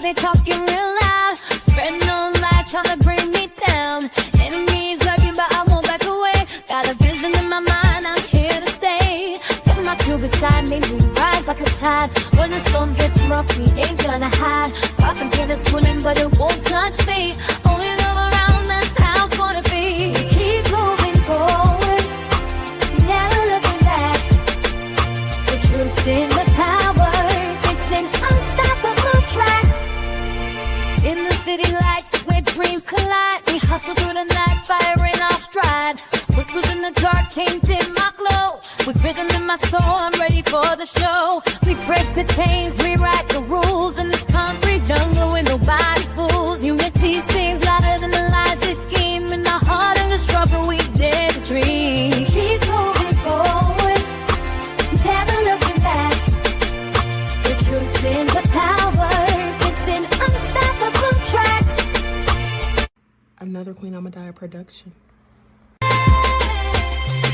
they talking real loud. Spreading on light, trying to bring me down. Enemies lurking, but I won't back away. Got a vision in my mind, I'm here to stay. Got my crew beside me, we rise like a tide. When the storm gets rough, we ain't gonna hide. Propaganda swirling, but it won't touch me. Only love around, that's how it's gonna be. Keep moving forward, never looking back. The truth's in the power, it's an unstoppable track. In the city lights where dreams collide, we hustle through the night, fire in our stride. Whispers in the dark can't dim my glow. With rhythm in my soul, I'm ready for the show. We break the chains, rewrite the rules in this concrete jungle where nobody's fools. Unity sings louder than the lies they scheme. In the heart of the struggle, we dare to dream. Keep moving forward, never looking back. The truth's in the power, it's an unstoppable track. Another Queen Ahmadiyyah production.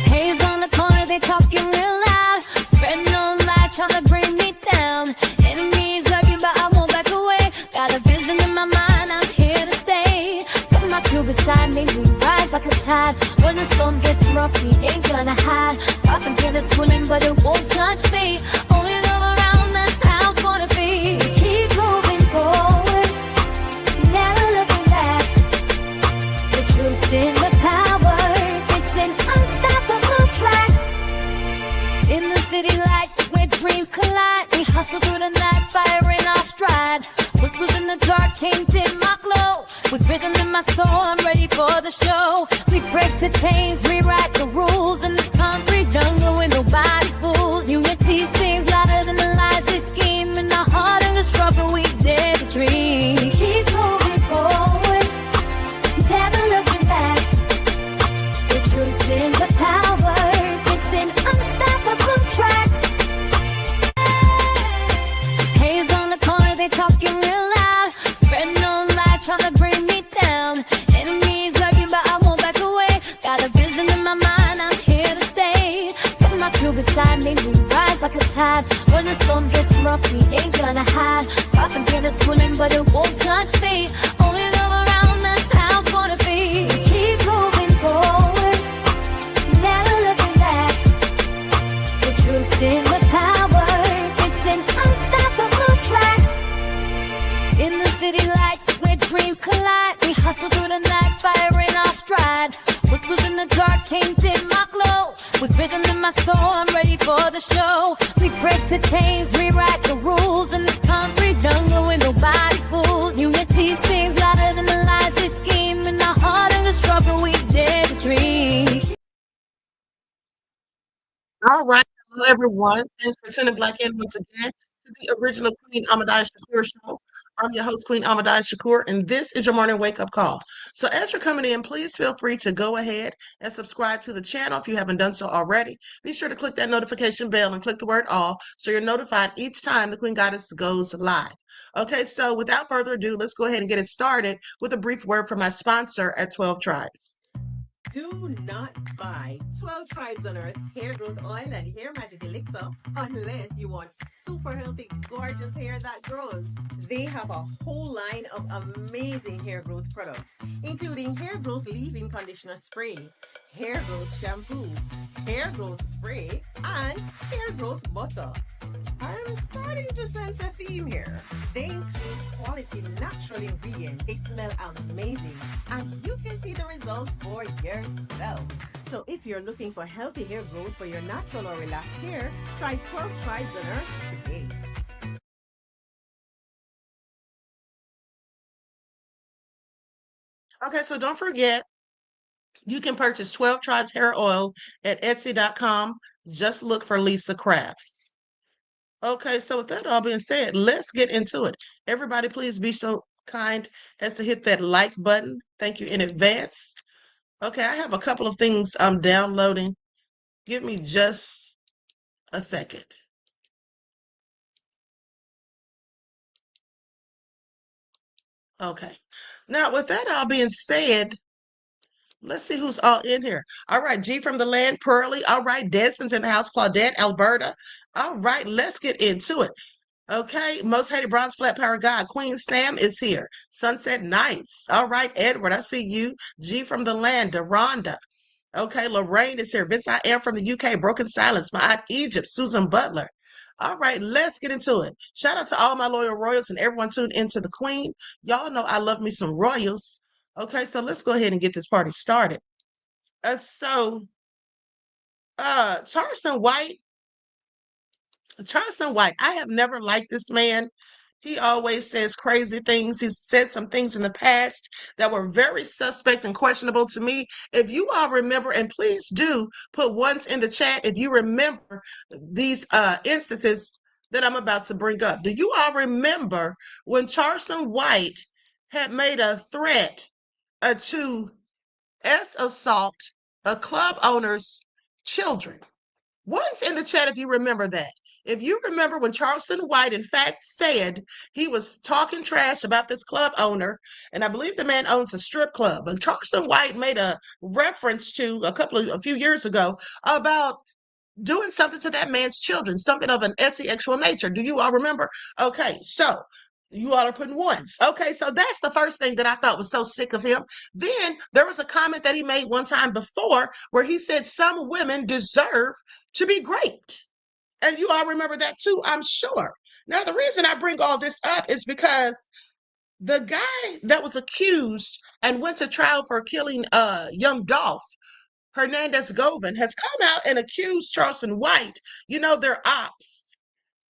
Haze on the corner, they talking real loud. Spreading on light, trying to bring me down. Enemies lurking, but I won't back away. Got a vision in my mind, I'm here to stay. Got my crew beside me, we rise like a tide. When the storm gets rough, we ain't gonna hide. Propaganda swirling, but it won't touch me. Only love around, that's how it's gonna be. Keep moving forward, never looking back. The truth's in the power, it's an unstoppable track. In the city lights where dreams collide, we hustle through the night, fire in our stride. Whispers in the dark can't dim my glow. With rhythm in my soul, I'm ready for the show. We break the chains, rewrite the rules in this concrete jungle where nobody's fools. Unity sings louder than the lies they scheme. In the heart of the struggle, we dare to dream. Keep moving forward, never looking back. The truth's in the power, it's an unstoppable track. Haze on the corner, they talking real loud. Spreading on light, trying to bring me down. Enemies lurking, but I won't back away. Got a vision in my mind, I'm here to stay. Got my crew beside me, we rise like a tide. When the storm gets rough, we ain't gonna hide. Propaganda swirling, but it won't touch me. Only love around, that's how it's gonna be. Keep moving forward, never looking back. The truth's in the power, it's an unstoppable track. In the city lights where dreams collide, we hustle through the night, fire in our stride. Whispers in the dark can't dim my glow. With rhythm in my soul, I'm ready for the show. We break the chains, rewrite the rules in this concrete jungle where nobody's fools. Unity sings louder than the lies they scheme. In the heart of the struggle, we dare to dream. All right, hello everyone. Thanks for tuning back in once again to the original Queen Ahmadiyyah Shakur show. I'm your host, Queen Ahmadiyyah Shakur, and this is your morning wake-up call. So as you're coming in, please feel free to go ahead and subscribe to the channel if you haven't done so already. Be sure to click that notification bell and click the word all so you're notified each time the Queen Goddess goes live. Okay, so without further ado, let's go ahead and get it started with a brief word from my sponsor at 12 Tribes. Do not buy 12 Tribes on Earth hair growth oil and hair magic elixir unless you want super healthy, gorgeous hair that grows. They have a whole line of amazing hair growth products, including hair growth leave-in conditioner spray, hair growth shampoo, hair growth spray, and hair growth butter. I'm starting to sense a theme here. They include quality natural ingredients. They smell amazing, and you can see the results for yourself. So if you're looking for healthy hair growth for your natural or relaxed hair, try 12 Tribes on Earth today. Okay, so don't forget, you can purchase 12 Tribes hair oil at Etsy.com. Just look for Lisa Crafts. Okay, so with that all being said, let's get into it. Everybody, please be so kind as to hit that like button. Thank you in advance. Okay, I have a couple of things I'm downloading. Give me just a second. Okay, now with that all being said, let's see who's all in here. All right, G from the land, Pearly. All right, Desmond's in the house, Claudette, Alberta. All right, let's get into it. Okay, most hated bronze flat power god, Queen Sam is here. Sunset Nights. All right, Edward, I see you. G from the land, Deronda. Okay, Lorraine is here. Vince, I am from the UK. Broken Silence, my aunt Egypt, Susan Butler. All right, let's get into it. Shout out to all my loyal royals and everyone tuned into the Queen. Y'all know I love me some royals. Okay, so let's go ahead and get this party started. Charleston White. Charleston White, I have never liked this man. He always says crazy things. He's said some things in the past that were very suspect and questionable to me. If you all remember, and please do put ones in the chat if you remember these instances that I'm about to bring up. Do you all remember when Charleston White had made a threat to assault a club owner's children? Once in the chat if you remember that. If you remember when Charleston White, in fact, said he was talking trash about this club owner, and I believe the man owns a strip club, but Charleston White made a reference to a few years ago about doing something to that man's children, something of an sexual nature. Do you all remember? Okay, so you all are putting ones. Okay, so that's the first thing that I thought was so sick of him. Then there was a comment that he made one time before where he said some women deserve to be raped. And you all remember that too, I'm sure. Now, the reason I bring all this up is because the guy that was accused and went to trial for killing young Dolph, Hernandez Govan, has come out and accused Charleston White. You know, they're ops.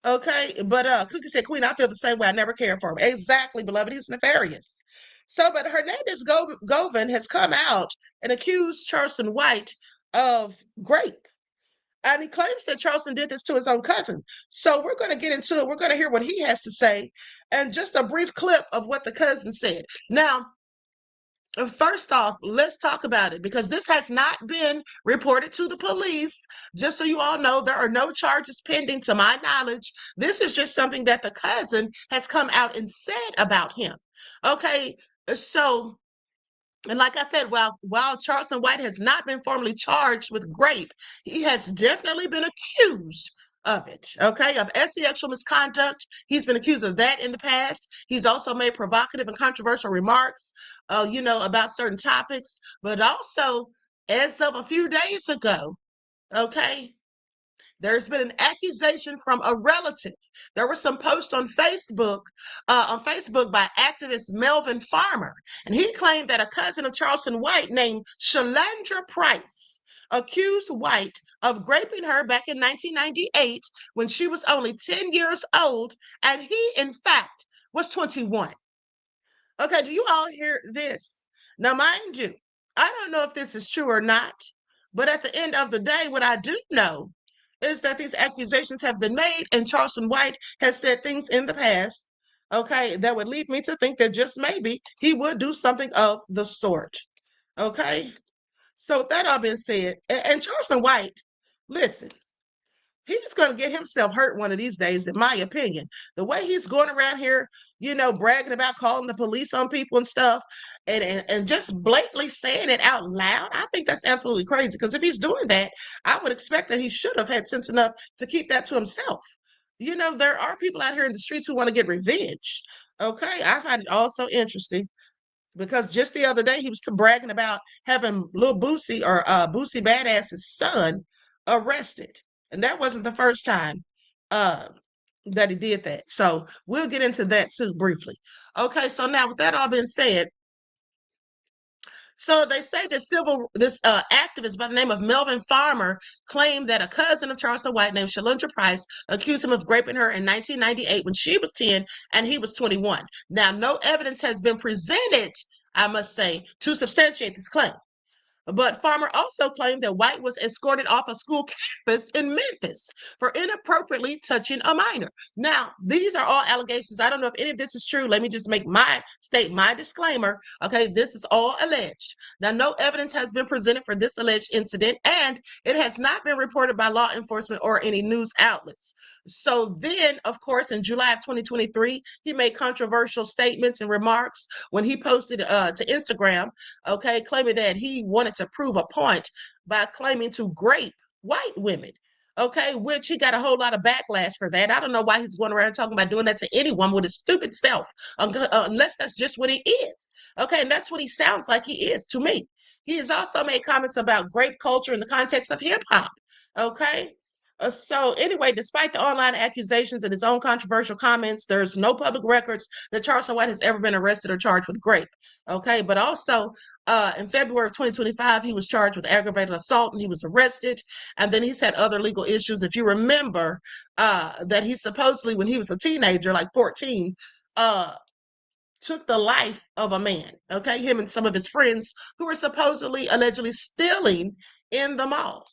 Okay, but Cookie said, Queen, I feel the same way. I never cared for him. Exactly, beloved. He's nefarious. So, but Hernandez Govan has come out and accused Charleston White of rape. And he claims that Charleston did this to his own cousin. So we're going to get into it. We're going to hear what he has to say and just a brief clip of what the cousin said. Now, first off, let's talk about it because this has not been reported to the police. Just so you all know, there are no charges pending to my knowledge. This is just something that the cousin has come out and said about him. Okay, so, and like I said, while Charleston White has not been formally charged with rape, he has definitely been accused of it, okay, of sexual misconduct. He's been accused of that in the past. He's also made provocative and controversial remarks, about certain topics. But also, as of a few days ago, okay, there's been an accusation from a relative. There were some posts on Facebook by activist Melvin Farmer, and he claimed that a cousin of Charleston White named Shalandra Price accused White of raping her back in 1998 when she was only 10 years old, and he, in fact, was 21. Okay, do you all hear this? Now, mind you, I don't know if this is true or not, but at the end of the day, what I do know is that these accusations have been made, and Charleston White has said things in the past, okay, that would lead me to think that just maybe he would do something of the sort. Okay, so with that all being said, and Charleston White, listen, he's going to get himself hurt one of these days, in my opinion. The way he's going around here, bragging about calling the police on people and stuff, and just blatantly saying it out loud, I think that's absolutely crazy. Because if he's doing that, I would expect that he should have had sense enough to keep that to himself. There are people out here in the streets who want to get revenge. Okay, I find it also interesting because just the other day he was bragging about having Lil Boosie or Boosie Badass's son arrested. And that wasn't the first time that he did that. So we'll get into that too briefly. Okay, so now with that all being said, so they say this activist by the name of Melvin Farmer claimed that a cousin of Charleston White named Shalandra Price accused him of raping her in 1998 when she was 10 and he was 21. Now, no evidence has been presented, I must say, to substantiate this claim. But Farmer also claimed that White was escorted off a school campus in Memphis for inappropriately touching a minor. Now, these are all allegations. I don't know if any of this is true. Let me just state my disclaimer. Okay, this is all alleged. Now, no evidence has been presented for this alleged incident, and it has not been reported by law enforcement or any news outlets. So then, of course, in July of 2023, he made controversial statements and remarks when he posted to Instagram, okay, claiming that he wanted to prove a point by claiming to rape white women. Okay, which he got a whole lot of backlash for that. I don't know why he's going around talking about doing that to anyone with his stupid self, unless that's just what he is. Okay, and that's what he sounds like he is to me. He has also made comments about grape culture in the context of hip hop. Okay. So anyway, despite the online accusations and his own controversial comments, there's no public records that Charleston White has ever been arrested or charged with grape. Okay, but also in February of 2025, he was charged with aggravated assault and he was arrested. And then he's had other legal issues. If you remember that he supposedly, when he was a teenager, like 14, took the life of a man, okay? Him and some of his friends who were supposedly, allegedly stealing in the mall.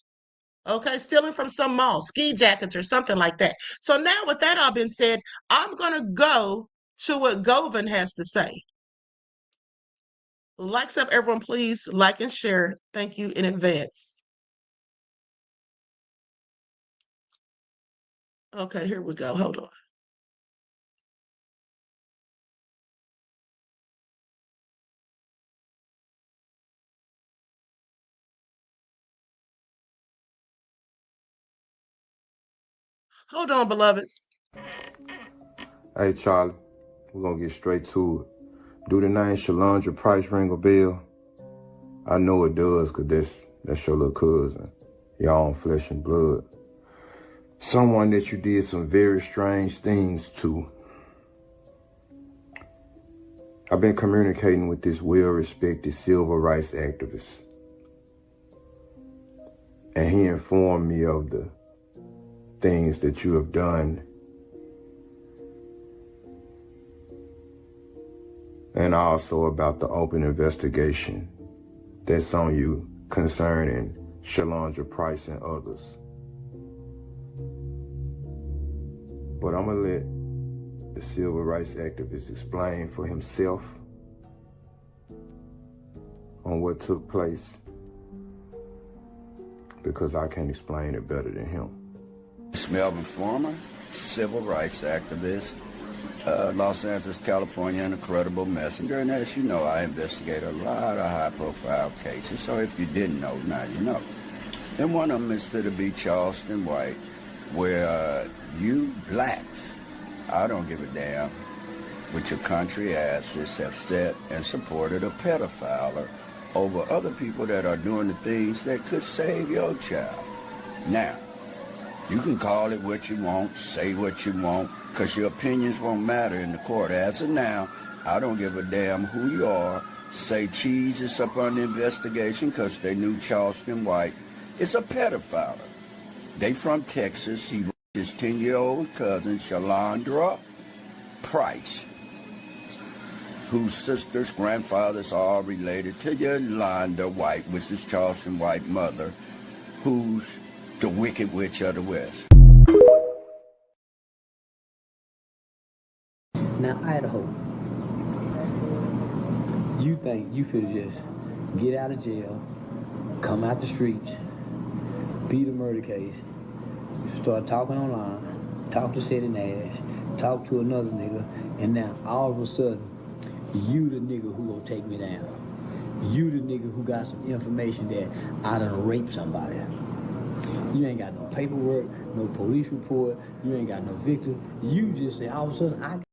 Okay, stealing from some mall, ski jackets or something like that. So now with that all being said, I'm going to go to what Govan has to say. Likes up, everyone, please like and share. Thank you in advance. Okay, here we go. Hold on. Hold on, beloveds. Hey, Charlie, we're going to get straight to it. Do the name Shalondra Price ring a bell? I know it does, because that's your little cousin, your own flesh and blood. Someone that you did some very strange things to. I've been communicating with this well-respected civil rights activist, and he informed me of the things that you have done, and also about the open investigation that's on you concerning Shalondra Price and others. But I'm gonna let the civil rights activist explain for himself on what took place, because I can't explain it better than him. Melvin Former, civil rights activist, Los Angeles, California, and a credible messenger. And as you know, I investigate a lot of high-profile cases. So if you didn't know, now you know. And one of them is to be Charleston White, where you blacks, I don't give a damn, with your country asses have set and supported a pedophile over other people that are doing the things that could save your child. Now, you can call it what you want, say what you want, because your opinions won't matter in the court. As of now, I don't give a damn who you are. Say cheese is up on the investigation because they knew Charleston White is a pedophile. They from Texas. He his 10-year-old cousin, Shalondra Price, whose sisters, grandfathers are all related to Yolanda White, which is Charleston White's mother, who's the Wicked Witch of the West. Now, Idaho, you think you finna just get out of jail, come out the streets, beat a murder case, start talking online, talk to City Nash, talk to another nigga, and now all of a sudden, you the nigga who gonna take me down. You the nigga who got some information that I done raped somebody. You ain't got no paperwork, no police report, you ain't got no victim. You just say all of a sudden,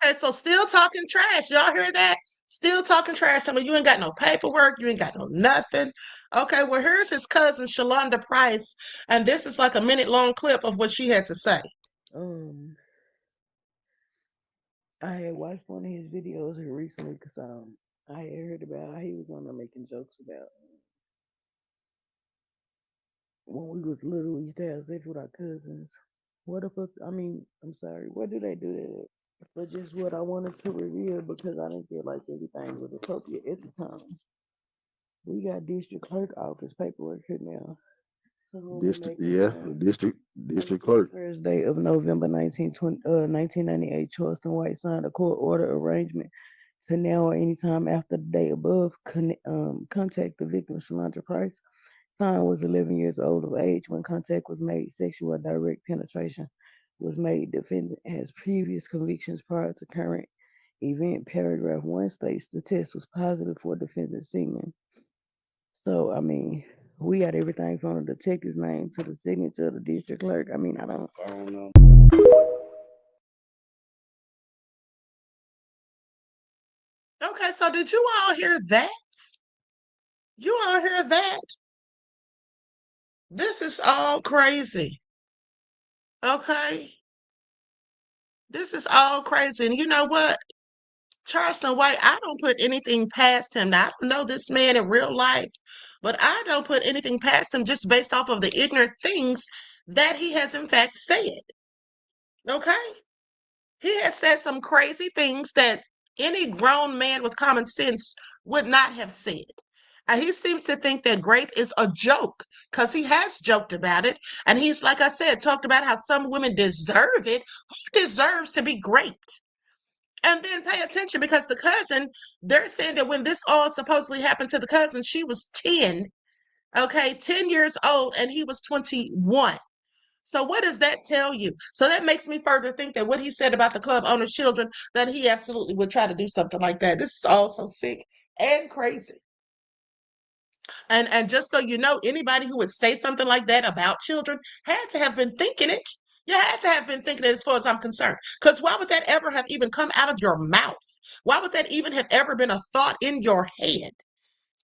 Okay, so still talking trash. Y'all hear that? Still talking trash. I mean, you ain't got no paperwork. You ain't got no nothing. Okay, well, here's his cousin, Shalonda Price, and this is like a minute-long clip of what she had to say. I had watched one of his videos here recently because I had heard about how he was on there making jokes about when we was little, we used to have sex with our cousins. What the fuck? I mean, I'm sorry. What do they do that? But just what I wanted to reveal because I didn't feel like everything was appropriate at the time. We got district clerk office paperwork here now. So District clerk. Thursday of November 1998, Charleston White signed a court order arrangement to now or anytime after the day above contact the victim, Shalondra Price. Fine was 11 years old of age when contact was made. Sexual direct penetration was made. Defendant has previous convictions prior to current event. Paragraph 1 states the test was positive for defendant semen. So, I mean, We got everything from the detective's name to the signature of the district clerk. I mean, I don't know. Okay, so did you all hear that? You all hear that? This is all crazy. Okay? This is all crazy. And you know what? Charleston White, I don't put anything past him. Now, I don't know this man in real life, but I don't put anything past him just based off of the ignorant things that he has in fact said. Okay? He has said some crazy things that any grown man with common sense would not have said. And he seems to think that GRAPE is a joke because he has joked about it. And he's, like I said, talked about how some women deserve it. Who deserves to be graped? And then pay attention because the cousin, they're saying that when this all supposedly happened to the cousin, she was 10, okay, 10 years old, and he was 21. So what does that tell you? So that makes me further think that what he said about the club owner's children, that he absolutely would try to do something like that. This is all so sick and crazy. And just so you know, anybody who would say something like that about children had to have been thinking it. You had to have been thinking it as far as I'm concerned. Because why would that ever have even come out of your mouth? Why would that even have ever been a thought in your head?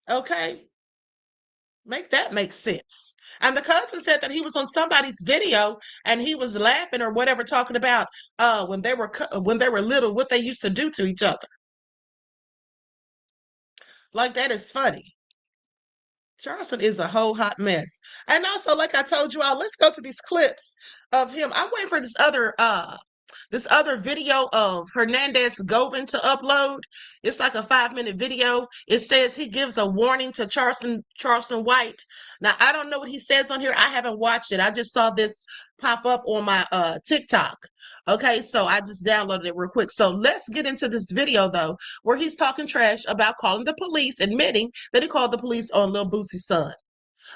Okay? Make that make sense. And the cousin said that he was on somebody's video and he was laughing or whatever, talking about when they were little, what they used to do to each other. Like, that is funny. Charleston is a whole hot mess. And also, like I told you all, let's go to these clips of him. I'm waiting for this other video of Hernandez Govin to upload. It's like a 5-minute video. It says he gives a warning to Charleston White. Now, I don't know what he says on here. I haven't watched it. I just saw this pop up on my TikTok. Okay, so I just downloaded it real quick. So let's get into this video, though, where he's talking trash about calling the police, admitting that he called the police on Lil Boosie's son.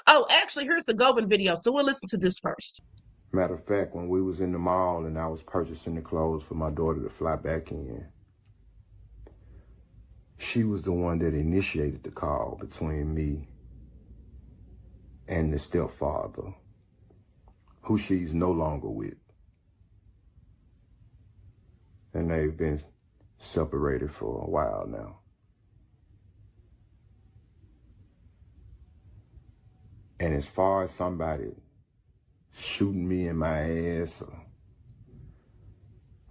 Oh, actually, here's the Govin video, so we'll listen to this first. Matter of fact, when we was in the mall and I was purchasing the clothes for my daughter to fly back in, she was the one that initiated the call between me and the stepfather, who she's no longer with. And they've been separated for a while now. And as far as somebody shooting me in my ass or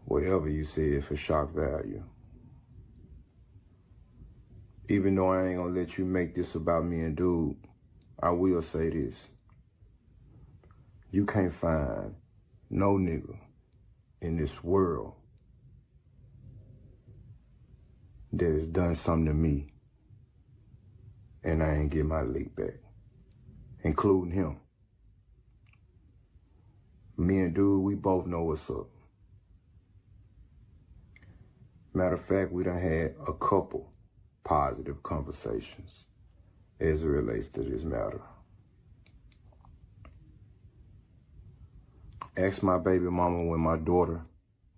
whatever you said for shock value, even though I ain't gonna let you make this about me and dude, I will say this. You can't find no nigga in this world that has done something to me and I ain't get my lick back, including him. Me and dude, we both know what's up. Matter of fact, we done had a couple positive conversations as it relates to this matter. Asked my baby mama when my daughter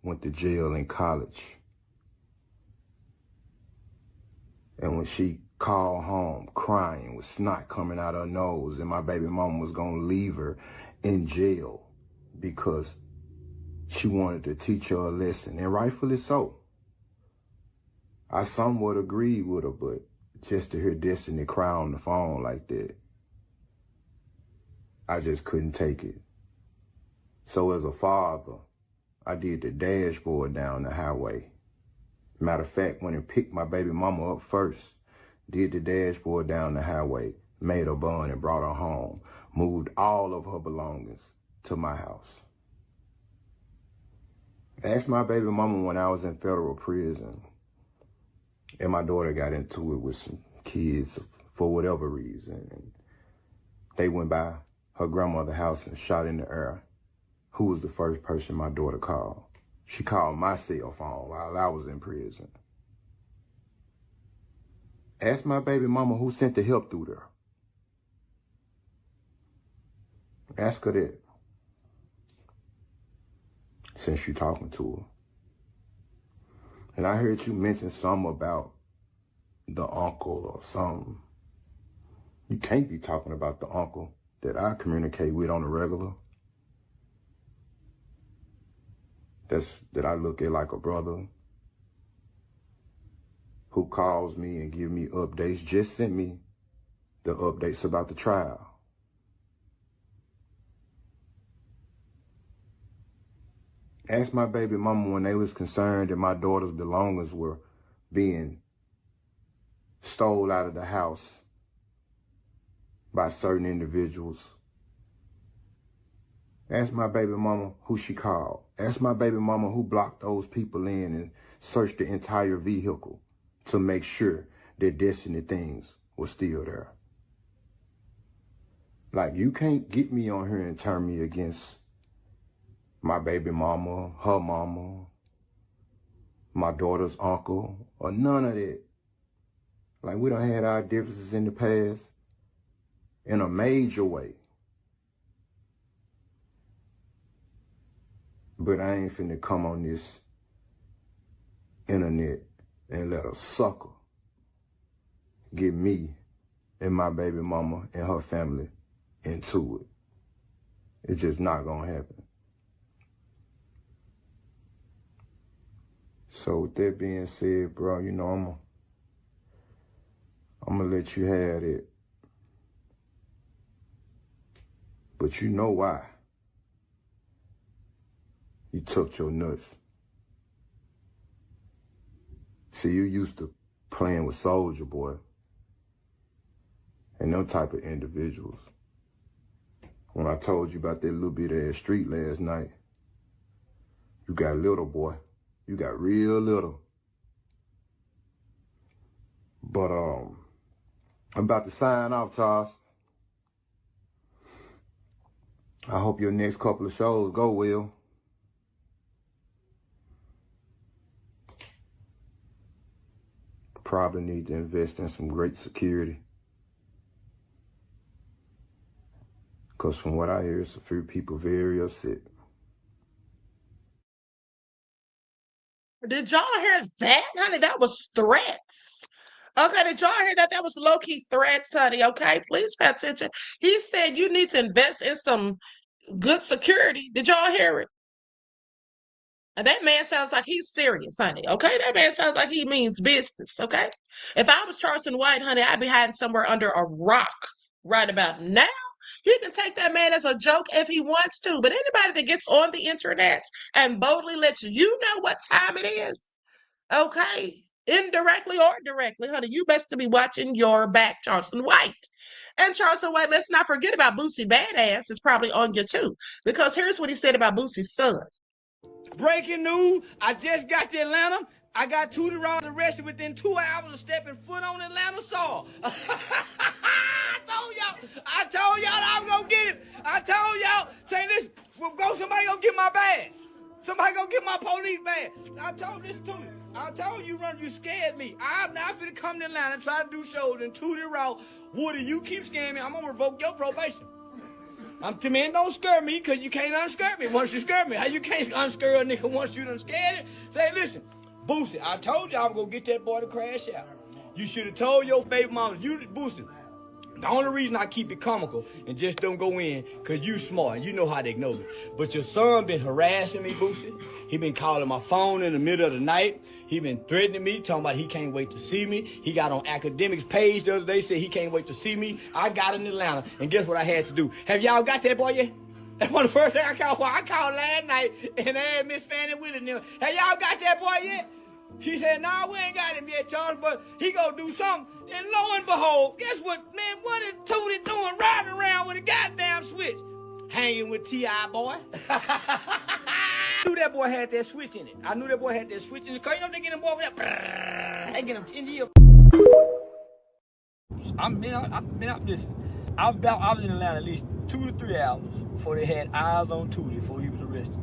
went to jail in college. And when she called home crying with snot coming out her nose and my baby mama was gonna leave her in jail because she wanted to teach her a lesson, and rightfully so. I somewhat agreed with her, but just to hear Destiny cry on the phone like that, I just couldn't take it. So as a father, I did the dashboard down the highway. Matter of fact, went and picked my baby mama up first, did the dashboard down the highway, made her bond and brought her home, moved all of her belongings to my house. Asked my baby mama when I was in federal prison and my daughter got into it with some kids for whatever reason. And they went by her grandmother's house and shot in the air. Who was the first person my daughter called? She called my cell phone while I was in prison. Asked my baby mama who sent the help through there. Ask her that, since you're talking to her. And I heard you mention something about the uncle or something. You can't be talking about the uncle that I communicate with on a regular. That I look at like a brother, who calls me and give me updates, just sent me the updates about the trial. Ask my baby mama when they was concerned that my daughter's belongings were being stole out of the house by certain individuals. Ask my baby mama who she called. Ask my baby mama who blocked those people in and searched the entire vehicle to make sure that Destiny things were still there. Like, you can't get me on here and turn me against my baby mama, her mama, my daughter's uncle, or none of that. Like, we done had our differences in the past in a major way. But I ain't finna come on this internet and let a sucker get me and my baby mama and her family into it. It's just not gonna happen. So with that being said, bro, you know, I'm gonna let you have it. But you know why you took your nuts. See, you used to playing with Soulja Boy and them type of individuals. When I told you about that little bit of that street last night, you got little, boy. You got real little. But I'm about to sign off, Charles. I hope your next couple of shows go well. Probably need to invest in some great security. Because from what I hear, it's a few people very upset. Did y'all hear that, honey? That was threats. Okay, did y'all hear that? That was low-key threats, honey. Okay, please pay attention. He said you need to invest in some good security. Did y'all hear it? And that man sounds like he's serious, honey. Okay, that man sounds like he means business. Okay, if I was Charleston White, honey, I'd be hiding somewhere under a rock right about now. He can take that man as a joke if he wants to, but anybody that gets on the internet and boldly lets you know what time it is, okay, indirectly or directly, honey, you best to be watching your back, Charleston White. And Charleston White, let's not forget about Boosie Badass is probably on you too, because here's what he said about Boosie's son. Breaking news, I just got to Atlanta. I got Tootie Round arrested within 2 hours of stepping foot on Atlanta soil. I told y'all I was gonna get him. I told y'all, say this, somebody gonna get my badge. Somebody gonna get my police badge. I told this Tootie. I told you, you scared me. I'm not finna come to Atlanta and try to do shows and Tootie Round. Woody, you keep scaring me, I'm gonna revoke your probation. Man, don't scare me, because you can't unscare me once you scare me. How you can't unscare a nigga once you done scared it? Say, listen, Boosie, I told you I was going to get that boy to crash out. You should have told your baby mama, Boosie, the only reason I keep it comical and just don't go in, because you smart. You know how to ignore me. But your son been harassing me, Boosie. He been calling my phone in the middle of the night. He been threatening me, talking about he can't wait to see me. He got on Academics page the other day, said he can't wait to see me. I got in Atlanta, and guess what I had to do? Have y'all got that boy yet? That's one of the first things I called. I called last night, and I had Miss Fannie Willis. Have y'all got that boy yet? He said, nah, we ain't got him yet, Charles, but he gonna do something. And lo and behold, guess what, man? What is Tootie doing riding around with a goddamn switch? Hanging with T.I., boy. I knew that boy had that switch in it. I knew that boy had that switch in it. Because you know they get him boy with that. They get him 10 years. I was in Atlanta at least 2 to 3 hours before they had eyes on Tootie before he was arrested.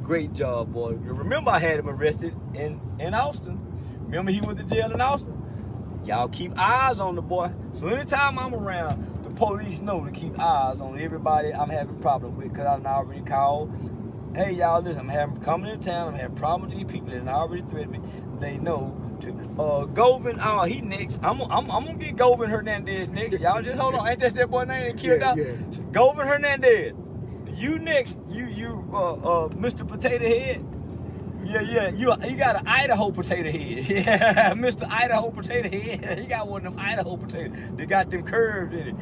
Great job, boy. Remember, I had him arrested in Austin. Remember, he went to jail in Austin. Y'all keep eyes on the boy. So anytime I'm around, the police know to keep eyes on everybody I'm having a problem with, because I already called Hey, y'all, listen, coming to town. I'm having problems with these people that already threatened me. They know to Govin. Oh, he next. I'm gonna get Govin Hernandez next. Y'all just hold on. Ain't that boy name that killed out? Yeah. Govin Hernandez. You next. You Mr. Potato Head. Yeah. You got an Idaho potato head. Yeah, Mr. Idaho potato head. He got one of them Idaho potatoes. They got them curves in it.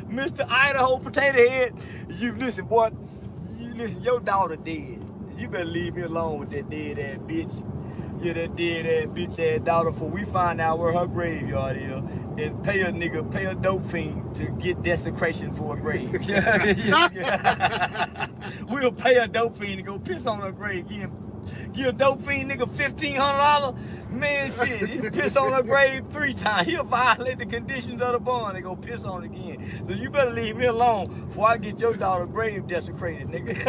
Mr. Idaho potato head. You listen, boy. You listen. Your daughter dead. You better leave me alone with that dead ass bitch. Yeah, that dead ass bitch ass daughter. For we find out where her graveyard is, and pay a dope fiend to get desecration for a grave. We'll pay a dope fiend to go piss on her grave. Give a dope fiend nigga $1,500. Man, shit, he piss on her grave 3 times. He'll violate the conditions of the bond and go piss on it again. So you better leave me alone before I get your daughter grave desecrated, nigga.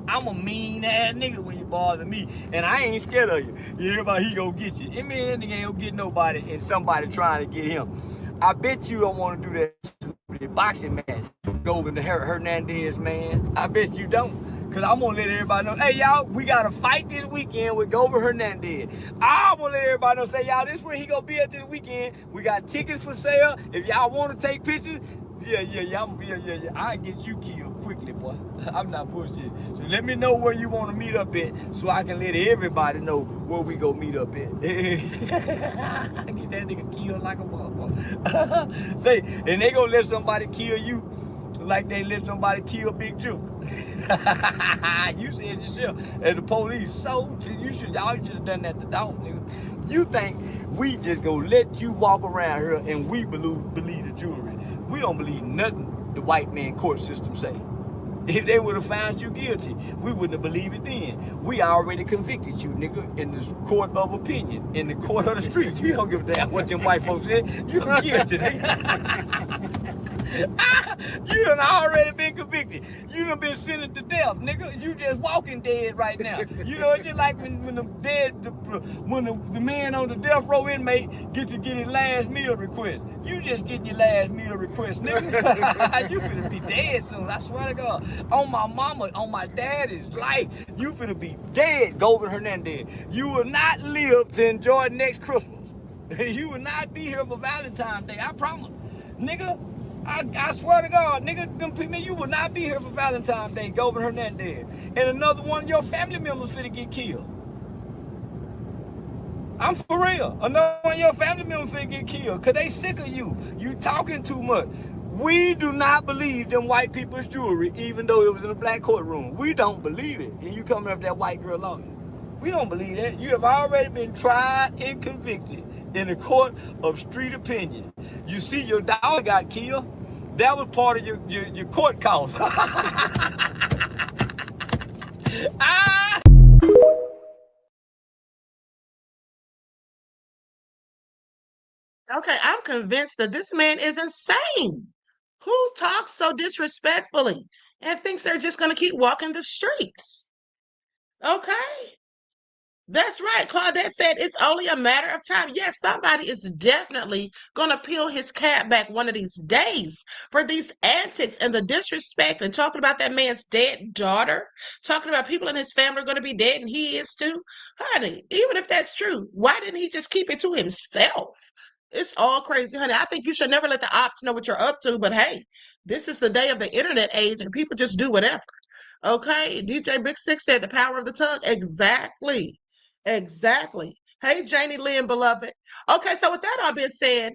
I'm a mean ass nigga when you bother me, and I ain't scared of you. You hear about he gonna get you? It mean that nigga ain't gonna get nobody, and somebody trying to get him. I bet you don't want to do that boxing match. Go over to Hernandez, man. I bet you don't. Cause I'm gonna let everybody know, hey y'all, we got a fight this weekend with Govin Hernandez. I'm gonna let everybody know, say y'all, this where he gonna be at this weekend. We got tickets for sale. If y'all wanna take pictures, yeah. I get you killed quickly, boy. I'm not bullshitting. So let me know where you wanna meet up at, so I can let everybody know where we go meet up at. Get that nigga killed like a motherfucker. Say, and they gonna let somebody kill you like they let somebody kill Big Juke. You said yourself, and the police, so y'all just done that to Dolph, nigga. You think we just gonna let you walk around here and we believe the jury? We don't believe nothing the white man court system say. If they would have found you guilty, we wouldn't have believed it then. We already convicted you, nigga, in the court of opinion, in the court of the streets. You don't give a damn what them white folks said. You guilty, nigga. You done already been convicted. You done been sentenced to death, nigga. You just walking dead right now. You know, it's just like when the man on the death row inmate gets to get his last meal request. You just getting your last meal request, nigga. You finna be dead soon, I swear to God. On my mama, on my daddy's life, you finna be dead, Govin Hernandez. You will not live to enjoy next Christmas. You will not be here for Valentine's Day, I promise. Nigga, I swear to God, nigga, them people, you will not be here for Valentine's Day, Govin Hernandez. And another one of your family members finna get killed. I'm for real. Another one of your family members finna get killed, cause they sick of you. You talking too much. We do not believe them white people's jewelry, even though it was in a black courtroom. We don't believe it. And you coming up that white girl lawyer. We don't believe that. You have already been tried and convicted in the court of street opinion. You see, your daughter got killed. That was part of your court cost. Okay, I'm convinced that this man is insane. Who talks so disrespectfully and thinks they're just going to keep walking the streets? Okay. That's right. Claudette said it's only a matter of time. Yes, somebody is definitely going to peel his cap back one of these days for these antics and the disrespect and talking about that man's dead daughter, talking about people in his family are going to be dead and he is too. Honey, even if that's true, why didn't he just keep it to himself? It's all crazy, honey. I think you should never let the ops know what you're up to, but hey, this is the day of the internet age and people just do whatever. Okay, DJ Big Six said the power of the tongue. Exactly. Exactly. Hey, Janie Lynn, beloved. Okay, so with that all being said,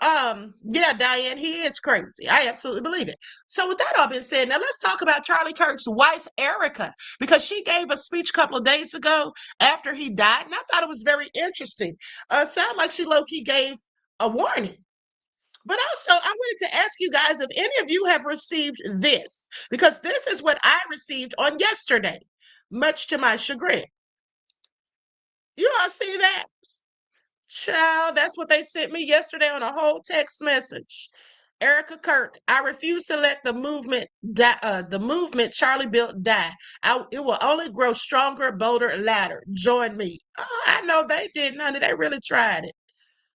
yeah, Diane, he is crazy. I absolutely believe it. So with that all being said, now let's talk about Charlie Kirk's wife, Erika, because she gave a speech a couple of days ago after he died, and I thought it was very interesting. Sound like she low-key gave a warning. But also, I wanted to ask you guys if any of you have received this, because this is what I received on yesterday, much to my chagrin. You all see that? Child, that's what they sent me yesterday on a whole text message. Erika Kirk, I refuse to let the movement die, the movement Charlie built die. It will only grow stronger, bolder, louder. Join me. Oh, I know they didn't, honey. They really tried it.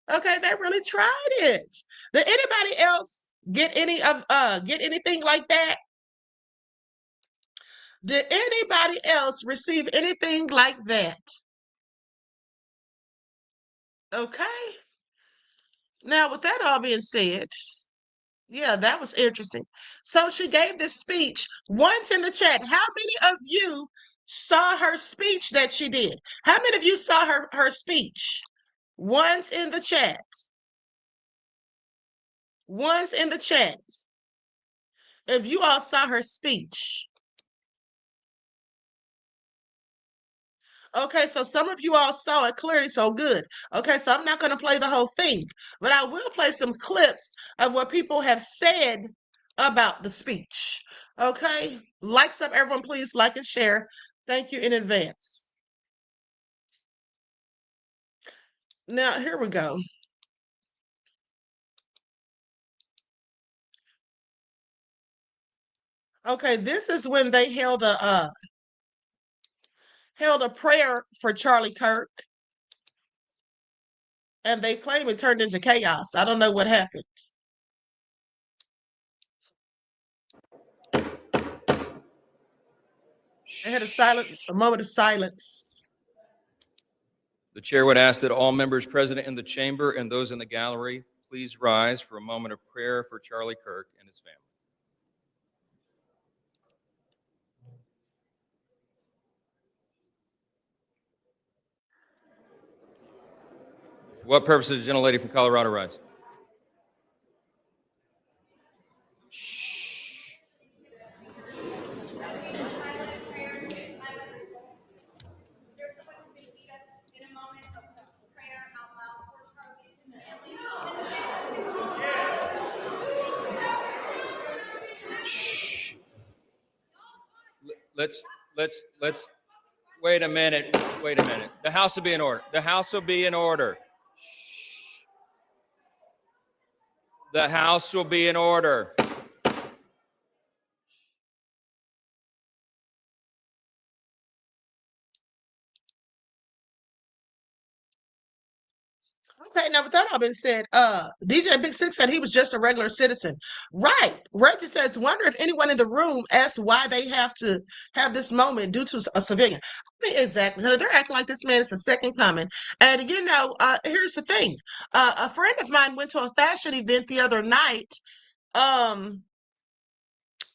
Okay, they really tried it. Did anybody else get anything like that? Did anybody else receive anything like that? Okay. Now, with that all being said, yeah, that was interesting. So she gave this speech once in the chat. How many of you saw her speech that she did? How many of you saw her speech? Once in the chat. Once in the chat. If you all saw her speech. Okay, so some of you all saw it clearly, so good. Okay, so I'm not going to play the whole thing, but I will play some clips of what people have said about the speech. Okay, likes up, everyone, please like and share. Thank you in advance. Now, here we go. Okay, this is when they held a prayer for Charlie Kirk, and they claim it turned into chaos. I don't know what happened. They had a moment of silence. The chair would ask that all members present in the chamber and those in the gallery please rise for a moment of prayer for Charlie Kirk and his family. For what purpose does the gentlelady from Colorado rise? Let's wait a minute. Wait a minute. The House will be in order. The House will be in order. The House will be in order. Okay, now with that all being said, DJ Big Six said he was just a regular citizen. Right. Reggie says, wonder if anyone in the room asked why they have to have this moment due to a civilian. I mean, exactly. They're acting like this man is a second coming. And here's the thing. A friend of mine went to a fashion event the other night.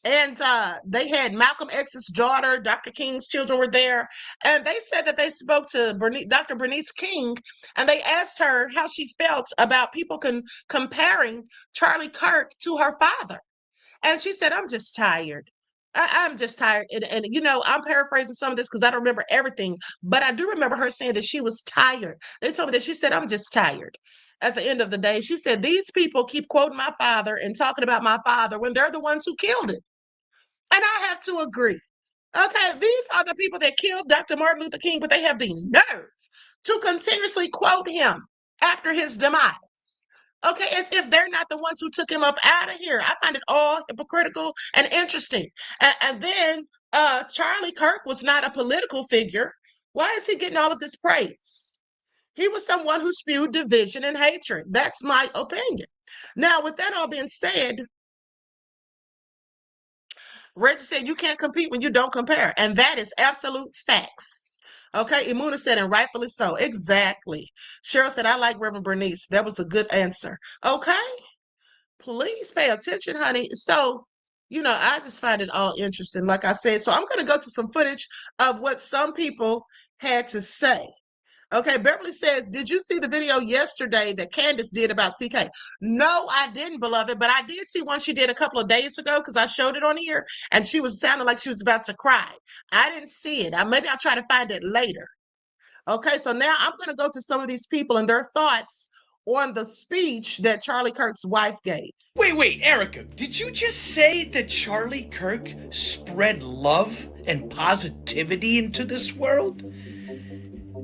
And they had Malcolm X's daughter, Dr. King's children were there. And they said that they spoke to Dr. Bernice King, and they asked her how she felt about people comparing Charlie Kirk to her father. And she said, I'm just tired. I'm just tired. And I'm paraphrasing some of this because I don't remember everything. But I do remember her saying that she was tired. They told me that she said, I'm just tired. At the end of the day, she said, these people keep quoting my father and talking about my father when they're the ones who killed him. And I have to agree. Okay, these are the people that killed Dr. Martin Luther King, but they have the nerve to continuously quote him after his demise. Okay, as if they're not the ones who took him up out of here. I find it all hypocritical and interesting. And then Charlie Kirk was not a political figure. Why is he getting all of this praise? He was someone who spewed division and hatred. That's my opinion. Now, with that all being said, Reggie said you can't compete when you don't compare. And that is absolute facts. Okay, Imuna said, and rightfully so. Exactly. Cheryl said, I like Reverend Bernice. That was a good answer. Okay, please pay attention, honey. So, I just find it all interesting, like I said. So I'm going to go to some footage of what some people had to say. Okay, Beverly says, did you see the video yesterday that Candace did about CK? No, I didn't, beloved, but I did see one she did a couple of days ago because I showed it on here, and she was sounding like she was about to cry. I didn't see it. Maybe I'll try to find it later. Okay, so now I'm going to go to some of these people and their thoughts on the speech that Charlie Kirk's wife gave. Wait, Erika, did you just say that Charlie Kirk spread love and positivity into this world?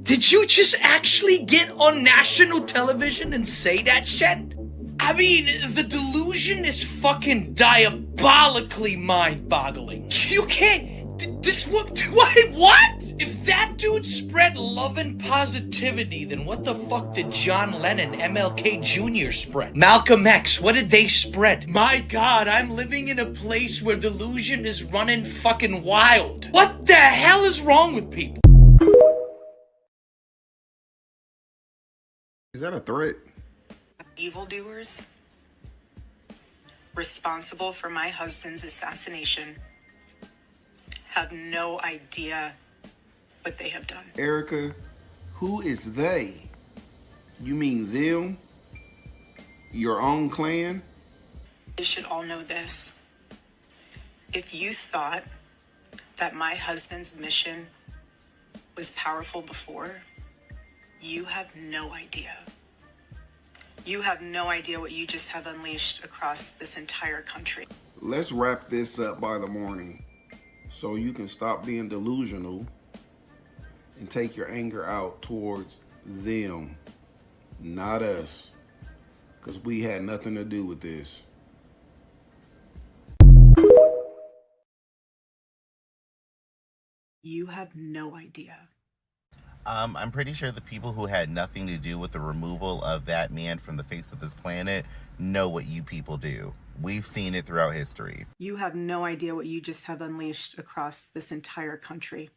Did you just actually get on national television and say that shit? I mean, the delusion is fucking diabolically mind-boggling. You can't... This what? If that dude spread love and positivity, then what the fuck did John Lennon, MLK Jr. spread? Malcolm X, what did they spread? My God, I'm living in a place where delusion is running fucking wild. What the hell is wrong with people? Is that a threat? Evildoers responsible for my husband's assassination have no idea what they have done. Erika, who is they? You mean them? Your own clan? They should all know this. If you thought that my husband's mission was powerful before, you have no idea. You have no idea what you just have unleashed across this entire country. Let's wrap this up by the morning so you can stop being delusional and take your anger out towards them, not us, because we had nothing to do with this. You have no idea. I'm pretty sure the people who had nothing to do with the removal of that man from the face of this planet know what you people do. We've seen it throughout history. You have no idea what you just have unleashed across this entire country.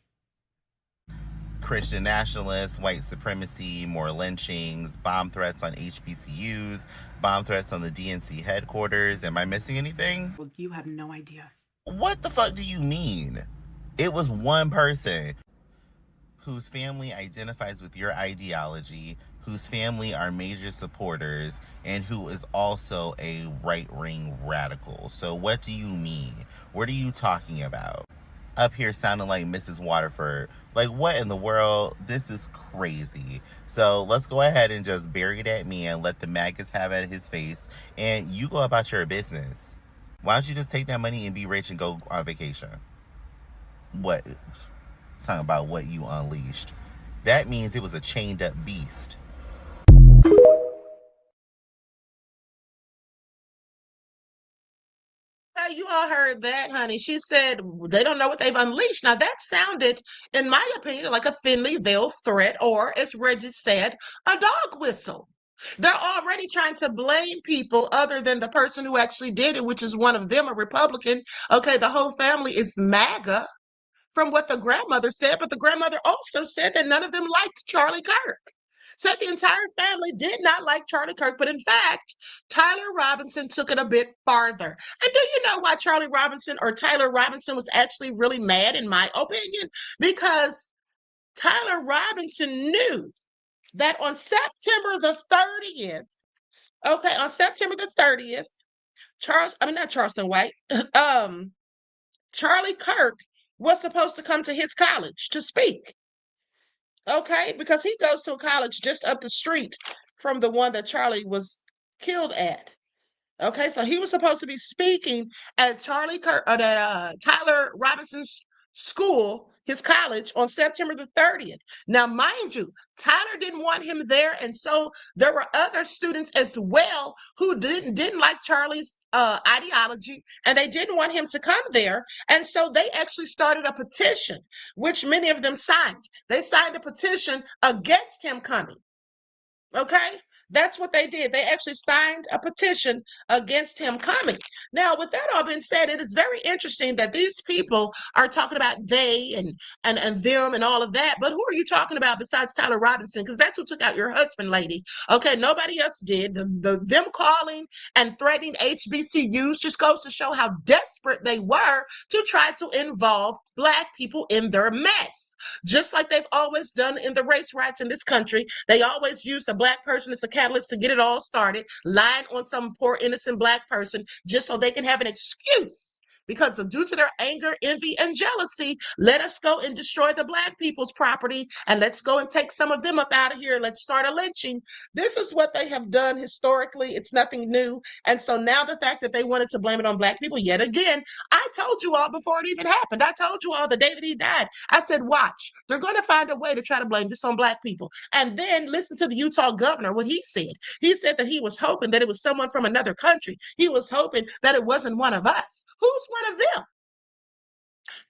Christian nationalists, white supremacy, more lynchings, bomb threats on HBCUs, bomb threats on the DNC headquarters. Am I missing anything? Well, you have no idea. What the fuck do you mean? It was one person whose family identifies with your ideology, whose family are major supporters, and who is also a right-wing radical. So what do you mean? What are you talking about? Up here sounding like Mrs. Waterford. Like, what in the world? This is crazy. So let's go ahead and just bury that man, let the maggots have it at his face, and you go about your business. Why don't you just take that money and be rich and go on vacation? What? Talking about what you unleashed. That means it was a chained up beast. You all heard that, honey. She said they don't know what they've unleashed. Now, that sounded, in my opinion, like a thinly veiled threat, or as Reggie said, a dog whistle. They're already trying to blame people other than the person who actually did it, which is one of them, a Republican. Okay, the whole family is MAGA, from what the grandmother said, but the grandmother also said that none of them liked Charlie Kirk. Said the entire family did not like Charlie Kirk, but in fact, Tyler Robinson took it a bit farther. And do you know why Charlie Robinson or Tyler Robinson was actually really mad, in my opinion? Because Tyler Robinson knew that on September the 30th, on September the 30th, not Charleston White, Charlie Kirk was supposed to come to his college to speak. Okay, because he goes to a college just up the street from the one that Charlie was killed at. Okay, so he was supposed to be speaking at Tyler Robinson's school, his college, on September the 30th. Now, mind you, Tyler didn't want him there, and so there were other students as well who didn't like Charlie's ideology, and they didn't want him to come there. And so they actually started a petition, which many of them signed. They signed a petition against him coming. Okay? That's what they did. They actually signed a petition against him coming. Now, with that all being said, it is very interesting that these people are talking about they and them and all of that. But who are you talking about besides Tyler Robinson? Because that's who took out your husband, lady. Okay, nobody else did. Them calling and threatening HBCUs just goes to show how desperate they were to try to involve Black people in their mess. Just like they've always done in the race riots in this country. They always use the Black person as a catalyst to get it all started, lying on some poor innocent Black person just so they can have an excuse. Because due to their anger, envy, and jealousy, let us go and destroy the Black people's property, and let's go and take some of them up out of here. Let's start a lynching. This is what they have done historically. It's nothing new. And so now the fact that they wanted to blame it on Black people yet again, I told you all before it even happened. I told you all the day that he died. I said, watch, they're going to find a way to try to blame this on Black people. And then listen to the Utah governor, what he said. He said that he was hoping that it was someone from another country. He was hoping that it wasn't one of us. Who's one of them?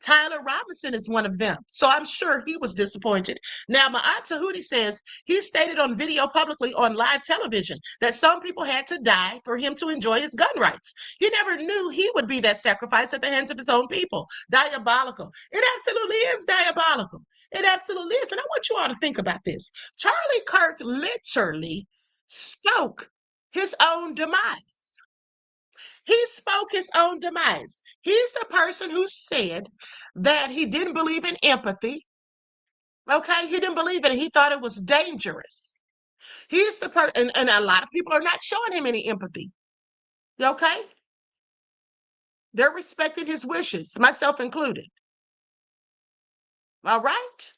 Tyler Robinson is one of them. So I'm sure he was disappointed. Now, my aunt Tahuti says he stated on video publicly on live television that some people had to die for him to enjoy his gun rights. He never knew he would be that sacrifice at the hands of his own people. Diabolical. It absolutely is diabolical. It absolutely is. And I want you all to think about this. Charlie Kirk literally spoke his own demise. He spoke his own demise. He's the person who said that he didn't believe in empathy. Okay, he didn't believe in it. He thought it was dangerous. He's the person, and a lot of people are not showing him any empathy. Okay? They're respecting his wishes, myself included. All right?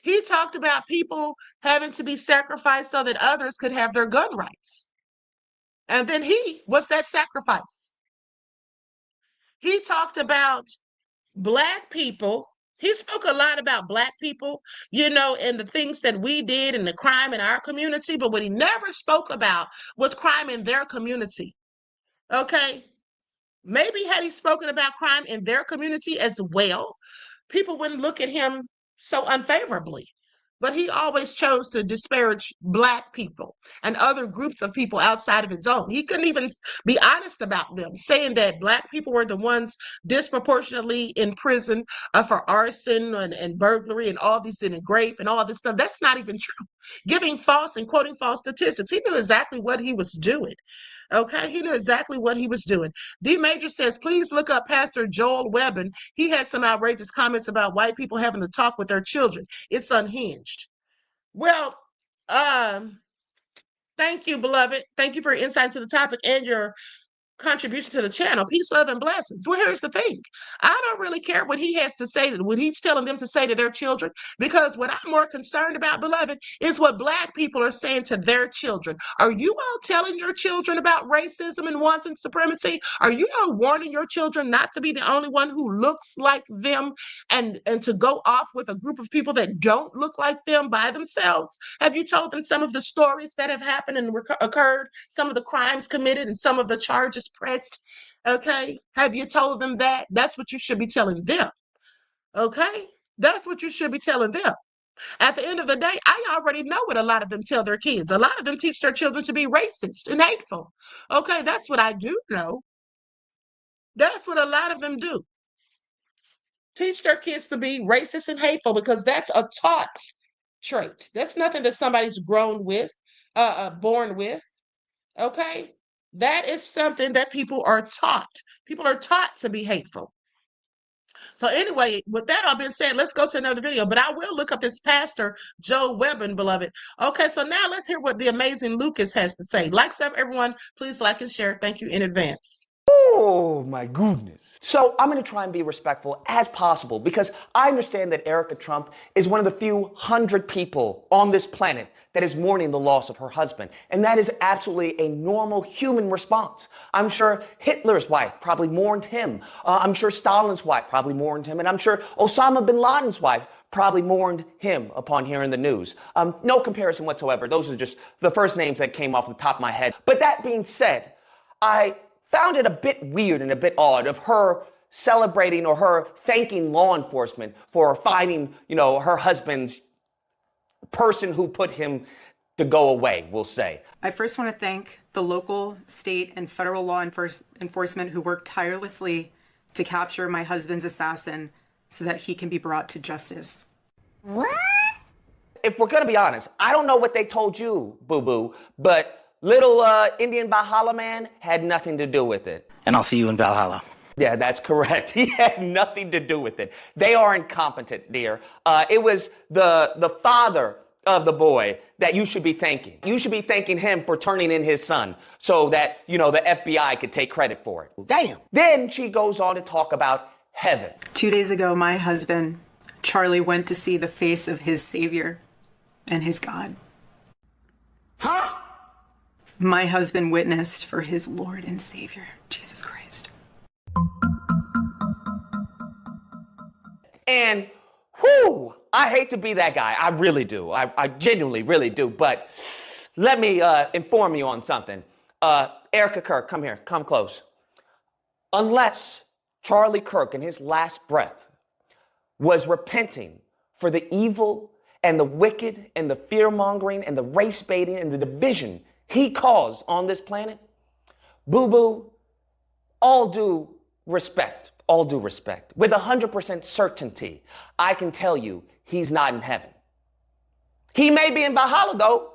He talked about people having to be sacrificed so that others could have their gun rights. And then he was that sacrifice. He talked about Black people. He spoke a lot about Black people, you know, and the things that we did and the crime in our community. But what he never spoke about was crime in their community. Okay? Maybe had he spoken about crime in their community as well, people wouldn't look at him so unfavorably. But he always chose to disparage Black people and other groups of people outside of his own. He couldn't even be honest about them, saying that Black people were the ones disproportionately in prison for arson and burglary and all these and GRAPE and all this stuff. That's not even true. Giving false and quoting false statistics. He knew exactly what he was doing. Okay, he knew exactly what he was doing. D Major says, please look up Pastor Joel Webbin. He had some outrageous comments about white people having to talk with their children. It's unhinged. Well, thank you, beloved. Thank you for your insight into the topic and your contribution to the channel. Peace, love, and blessings. Well, here's the thing. I don't really care what he has to say, what he's telling them to say to their children, because what I'm more concerned about, beloved, is what Black people are saying to their children. Are you all telling your children about racism and wanton supremacy? Are you all warning your children not to be the only one who looks like them and to go off with a group of people that don't look like them by themselves? Have you told them some of the stories that have happened and occurred, some of the crimes committed and some of the charges pressed? Okay, have you told them that? That's what you should be telling them. Okay, that's what you should be telling them. At the end of the day, I already know what a lot of them tell their kids. A lot of them teach their children to be racist and hateful. Okay, that's what I do know. That's what a lot of them do. Teach their kids to be racist and hateful, because that's a taught trait. That's nothing that somebody's grown with, born with. Okay, that is something that people are taught. People are taught to be hateful. So anyway, with that all being said, let's go to another video. But I will look up this Pastor Joe Webbin, beloved. Okay, so now let's hear what the amazing Lucas has to say. Like, everyone, please like and share. Thank you in advance. Oh my goodness. So I'm going to try and be respectful as possible, because I understand that Erika Trump is one of the few hundred people on this planet that is mourning the loss of her husband. And that is absolutely a normal human response. I'm sure Hitler's wife probably mourned him. I'm sure Stalin's wife probably mourned him. And I'm sure Osama bin Laden's wife probably mourned him upon hearing the news. No comparison whatsoever. Those are just the first names that came off the top of my head. But that being said, I found it a bit weird and a bit odd of her celebrating or her thanking law enforcement for finding, her husband's person who put him to go away, we'll say. I first want to thank the local, state, and federal law enforcement who worked tirelessly to capture my husband's assassin so that he can be brought to justice. What? If we're going to be honest, I don't know what they told you, boo-boo, but little Indian Valhalla man had nothing to do with it. And I'll see you in Valhalla. Yeah, that's correct. He had nothing to do with it. They are incompetent, dear. It was the father of the boy that you should be thanking. You should be thanking him for turning in his son so that, the FBI could take credit for it. Damn. Then she goes on to talk about heaven. 2 days ago, my husband, Charlie, went to see the face of his Savior and his God. Huh? My husband witnessed for his Lord and Savior, Jesus Christ. And, whew, I hate to be that guy. I really do. I genuinely really do. But let me inform you on something. Erika Kirk, come here. Come close. Unless Charlie Kirk, in his last breath, was repenting for the evil and the wicked and the fear-mongering and the race-baiting and the division he caused on this planet, boo-boo, all due respect, with 100% certainty, I can tell you he's not in heaven. He may be in Valhalla, though.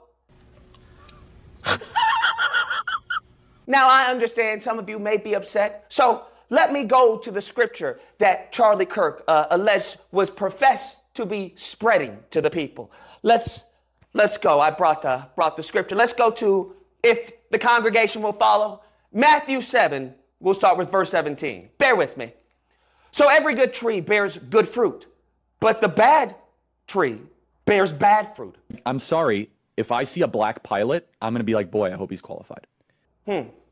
Now, I understand some of you may be upset, so let me go to the scripture that Charlie Kirk alleged was professed to be spreading to the people. Let's go. I brought the scripture. Let's go to, if the congregation will follow, Matthew 7. We'll start with verse 17. Bear with me. So every good tree bears good fruit, but the bad tree bears bad fruit. I'm sorry, if I see a black pilot, I'm going to be like, boy, I hope he's qualified.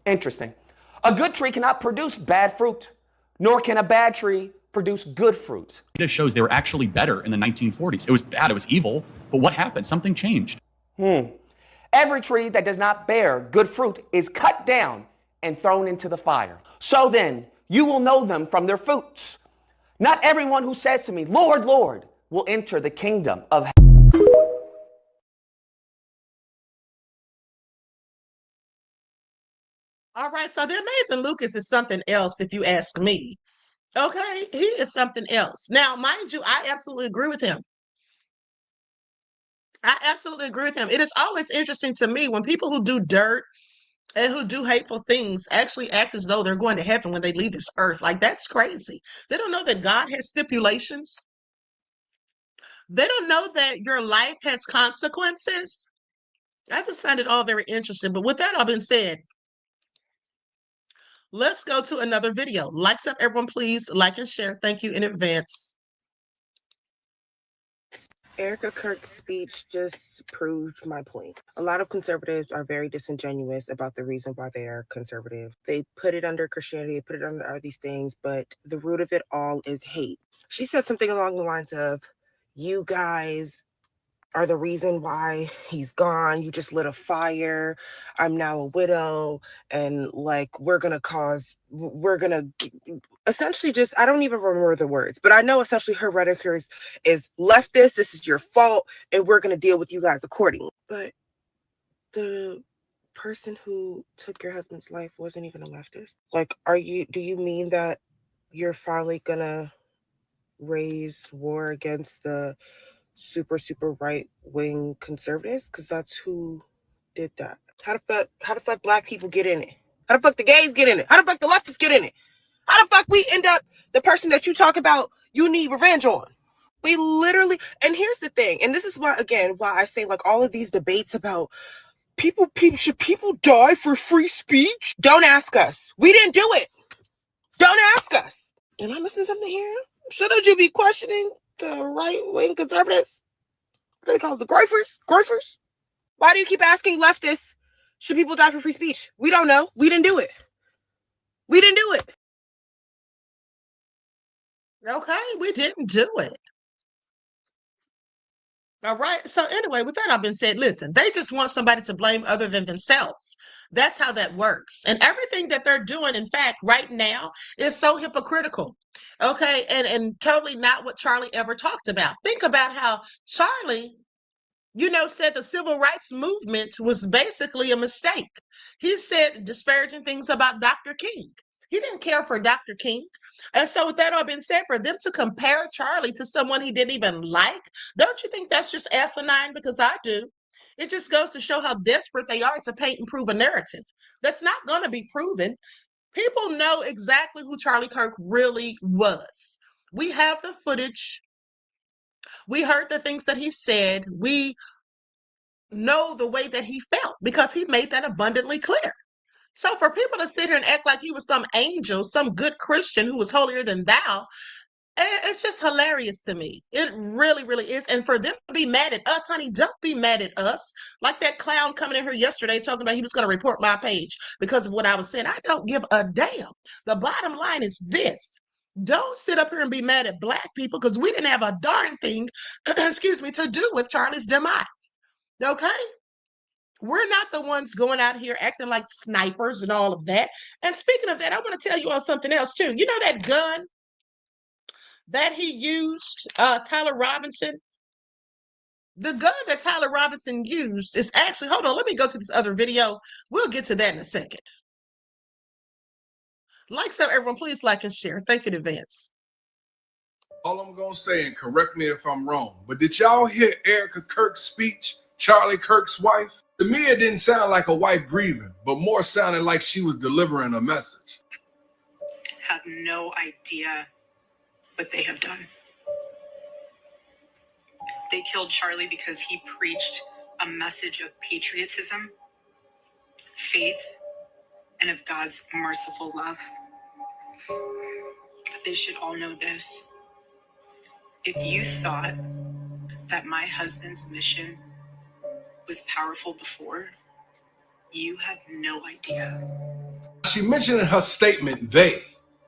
Interesting. A good tree cannot produce bad fruit, nor can a bad tree produce good fruit. It shows they were actually better in the 1940s. It was bad, it was evil, but what happened? Something changed. Every tree that does not bear good fruit is cut down and thrown into the fire. So then, you will know them from their fruits. Not everyone who says to me, Lord, Lord, will enter the kingdom of heaven. All right, so the amazing Lucas is something else, if you ask me. Okay, he is something else. Now, mind you, I absolutely agree with him. It is always interesting to me when people who do dirt and who do hateful things actually act as though they're going to heaven when they leave this earth. Like, that's crazy. They don't know that God has stipulations. They don't know that your life has consequences. I just find it all very interesting. But with that all being said, let's go to another video. Likes up, everyone, please. Like and share. Thank you in advance. Erika Kirk's speech just proved my point. A lot of conservatives are very disingenuous about the reason why they are conservative. They put it under Christianity, they put it under all these things, but the root of it all is hate. She said something along the lines of, you guys are the reason why he's gone. You just lit a fire. I'm now a widow. And like, essentially just, I don't even remember the words, but I know essentially her rhetoric is leftist. This is your fault. And we're going to deal with you guys accordingly. But the person who took your husband's life wasn't even a leftist. Like, do you mean that you're finally going to raise war against the super right-wing conservatives? Because that's who did that. How the fuck black people get in it? How the fuck the gays get in it? How the fuck the leftists get in it? How the fuck we end up the person that you talk about you need revenge on? We literally, and here's the thing, and this is why I say like all of these debates about should people die for free speech? Don't ask us. We didn't do it. Don't ask us. Am I missing something here? Shouldn't you be questioning the right-wing conservatives? What do they call it? The Groifers? Why do you keep asking leftists, should people die for free speech? We don't know. We didn't do it. Okay, we didn't do it. All right. So anyway, with that all been said, listen, they just want somebody to blame other than themselves. That's how that works. And everything that they're doing, in fact, right now is so hypocritical. Okay. And totally not what Charlie ever talked about. Think about how Charlie, said the civil rights movement was basically a mistake. He said disparaging things about Dr. King. He didn't care for Dr. King. And so with that all being said, for them to compare Charlie to someone he didn't even like, don't you think that's just asinine? Because I do. It just goes to show how desperate they are to paint and prove a narrative that's not going to be proven. People know exactly who Charlie Kirk really was. We have the footage. We heard the things that he said. We know the way that he felt because he made that abundantly clear. So for people to sit here and act like he was some angel, some good Christian who was holier than thou, it's just hilarious to me. It really, really is. And for them to be mad at us, honey, don't be mad at us. Like that clown coming in here yesterday talking about he was going to report my page because of what I was saying. I don't give a damn. The bottom line is this. Don't sit up here and be mad at black people because we didn't have a darn thing, to do with Charlie's demise. Okay? We're not the ones going out here acting like snipers and all of that. And speaking of that, I want to tell you on something else too. You know that gun that he used, Tyler Robinson, the gun that Tyler Robinson used is actually, hold on, let me go to this other video. We'll get to that in a second. Like so, everyone, please like and share. Thank you in advance. All I'm going to say, and correct me if I'm wrong, but did y'all hear Erika Kirk's speech, Charlie Kirk's wife? To me, it didn't sound like a wife grieving, but more sounded like she was delivering a message. Have no idea what they have done. They killed Charlie because he preached a message of patriotism, faith, and of God's merciful love. But they should all know this. If you thought that my husband's mission was powerful before, you have no idea. She mentioned in her statement, they.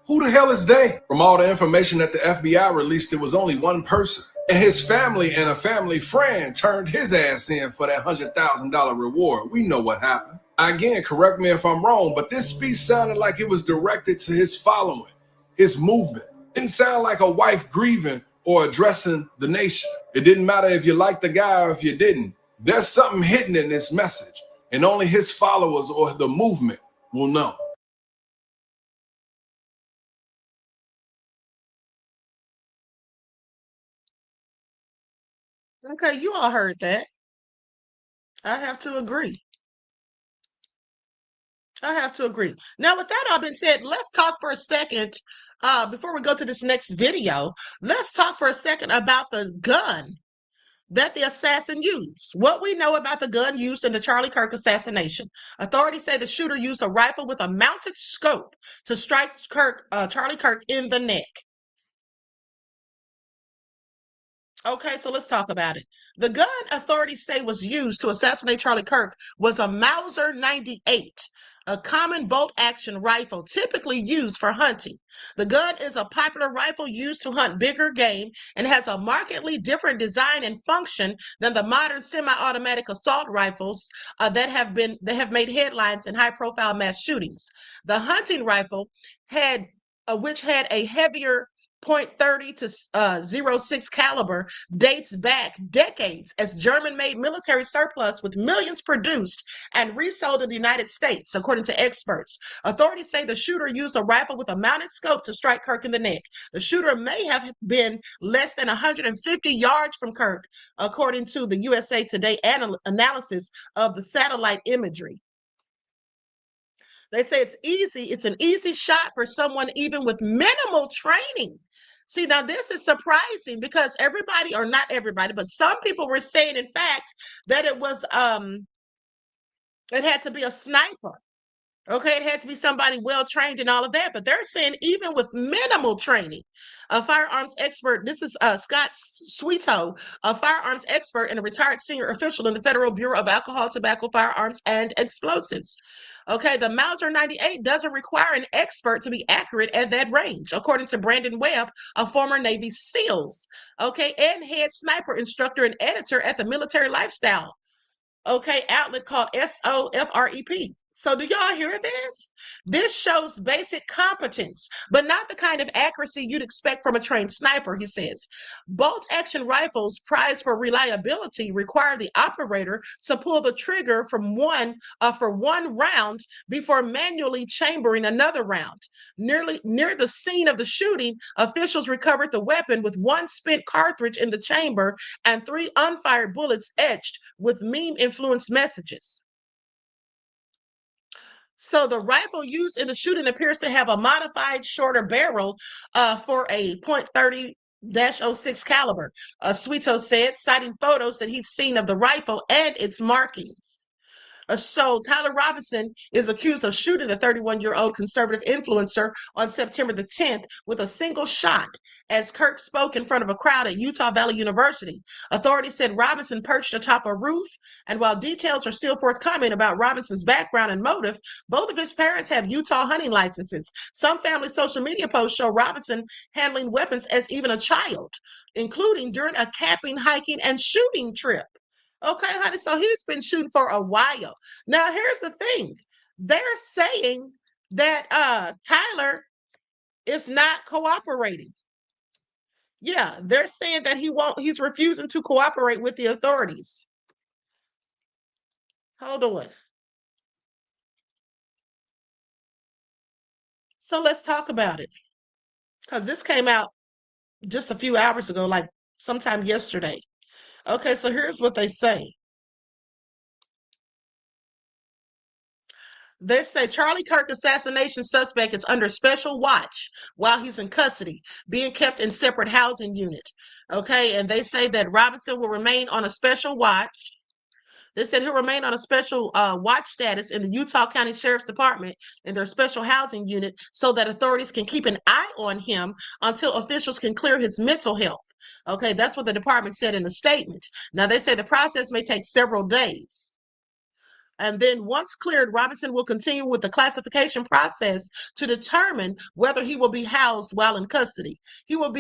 Who the hell is they? From all the information that the FBI released, it was only one person. And his family and a family friend turned his ass in for that $100,000 reward. We know what happened. Again, correct me if I'm wrong, but this speech sounded like it was directed to his following, his movement. It didn't sound like a wife grieving or addressing the nation. It didn't matter if you liked the guy or if you didn't. There's something hidden in this message, and only his followers or the movement will know. Okay, you all heard that. I have to agree. I have to agree. Now, with that all being said, let's talk for a second, before we go to this next video, let's talk for a second about the gun that the assassin used. What we know about the gun used in the Charlie Kirk assassination. Authorities say the shooter used a rifle with a mounted scope to strike Charlie Kirk in the neck. Okay, so let's talk about it. The gun authorities say was used to assassinate Charlie Kirk was a Mauser 98, a common bolt-action rifle typically used for hunting. The gun is a popular rifle used to hunt bigger game and has a markedly different design and function than the modern semi-automatic assault rifles that have made headlines in high-profile mass shootings. The hunting rifle which had a heavier .30 to .06 caliber, dates back decades as German-made military surplus with millions produced and resold in the United States, according to experts. Authorities say the shooter used a rifle with a mounted scope to strike Kirk in the neck. The shooter may have been less than 150 yards from Kirk, according to the USA Today analysis of the satellite imagery. They say it's an easy shot for someone even with minimal training. See, now this is surprising because everybody, or not everybody, but some people were saying, in fact, that it was, it had to be a sniper. Okay, it had to be somebody well-trained and all of that, but they're saying even with minimal training, a firearms expert, this is Scott Sweeto, a firearms expert and a retired senior official in the Federal Bureau of Alcohol, Tobacco, Firearms, and Explosives. Okay, the Mauser 98 doesn't require an expert to be accurate at that range, according to Brandon Webb, a former Navy SEALs, okay, and head sniper instructor and editor at the Military Lifestyle, okay, outlet called SOFREP. So do y'all hear this? This shows basic competence, but not the kind of accuracy you'd expect from a trained sniper, he says. Bolt-action rifles prized for reliability require the operator to pull the trigger for one round before manually chambering another round. Near the scene of the shooting, officials recovered the weapon with one spent cartridge in the chamber and 3 unfired bullets etched with meme-influenced messages. So the rifle used in the shooting appears to have a modified shorter barrel for a .30 .06 caliber, Sweeto said, citing photos that he'd seen of the rifle and its markings. So Tyler Robinson is accused of shooting the 31-year-old conservative influencer on September the 10th with a single shot as Kirk spoke in front of a crowd at Utah Valley University. Authorities said Robinson perched atop a roof, and while details are still forthcoming about Robinson's background and motive, both of his parents have Utah hunting licenses. Some family social media posts show Robinson handling weapons as even a child, including during a camping, hiking, and shooting trip. Okay, honey, so he's been shooting for a while. Now, here's the thing. They're saying that Tyler is not cooperating. Yeah, they're saying that he's refusing to cooperate with the authorities. Hold on. So let's talk about it. Because this came out just a few hours ago, like sometime yesterday. Okay, so here's what they say. They say Charlie Kirk assassination suspect is under special watch while he's in custody, being kept in separate housing unit. Okay, and they say that Robinson will remain on a special watch. They said he'll remain on a special watch status in the Utah County Sheriff's Department in their special housing unit so that authorities can keep an eye on him until officials can clear his mental health. Okay, that's what the department said in a statement. Now, they say the process may take several days. And then once cleared, Robinson will continue with the classification process to determine whether he will be housed while in custody. He will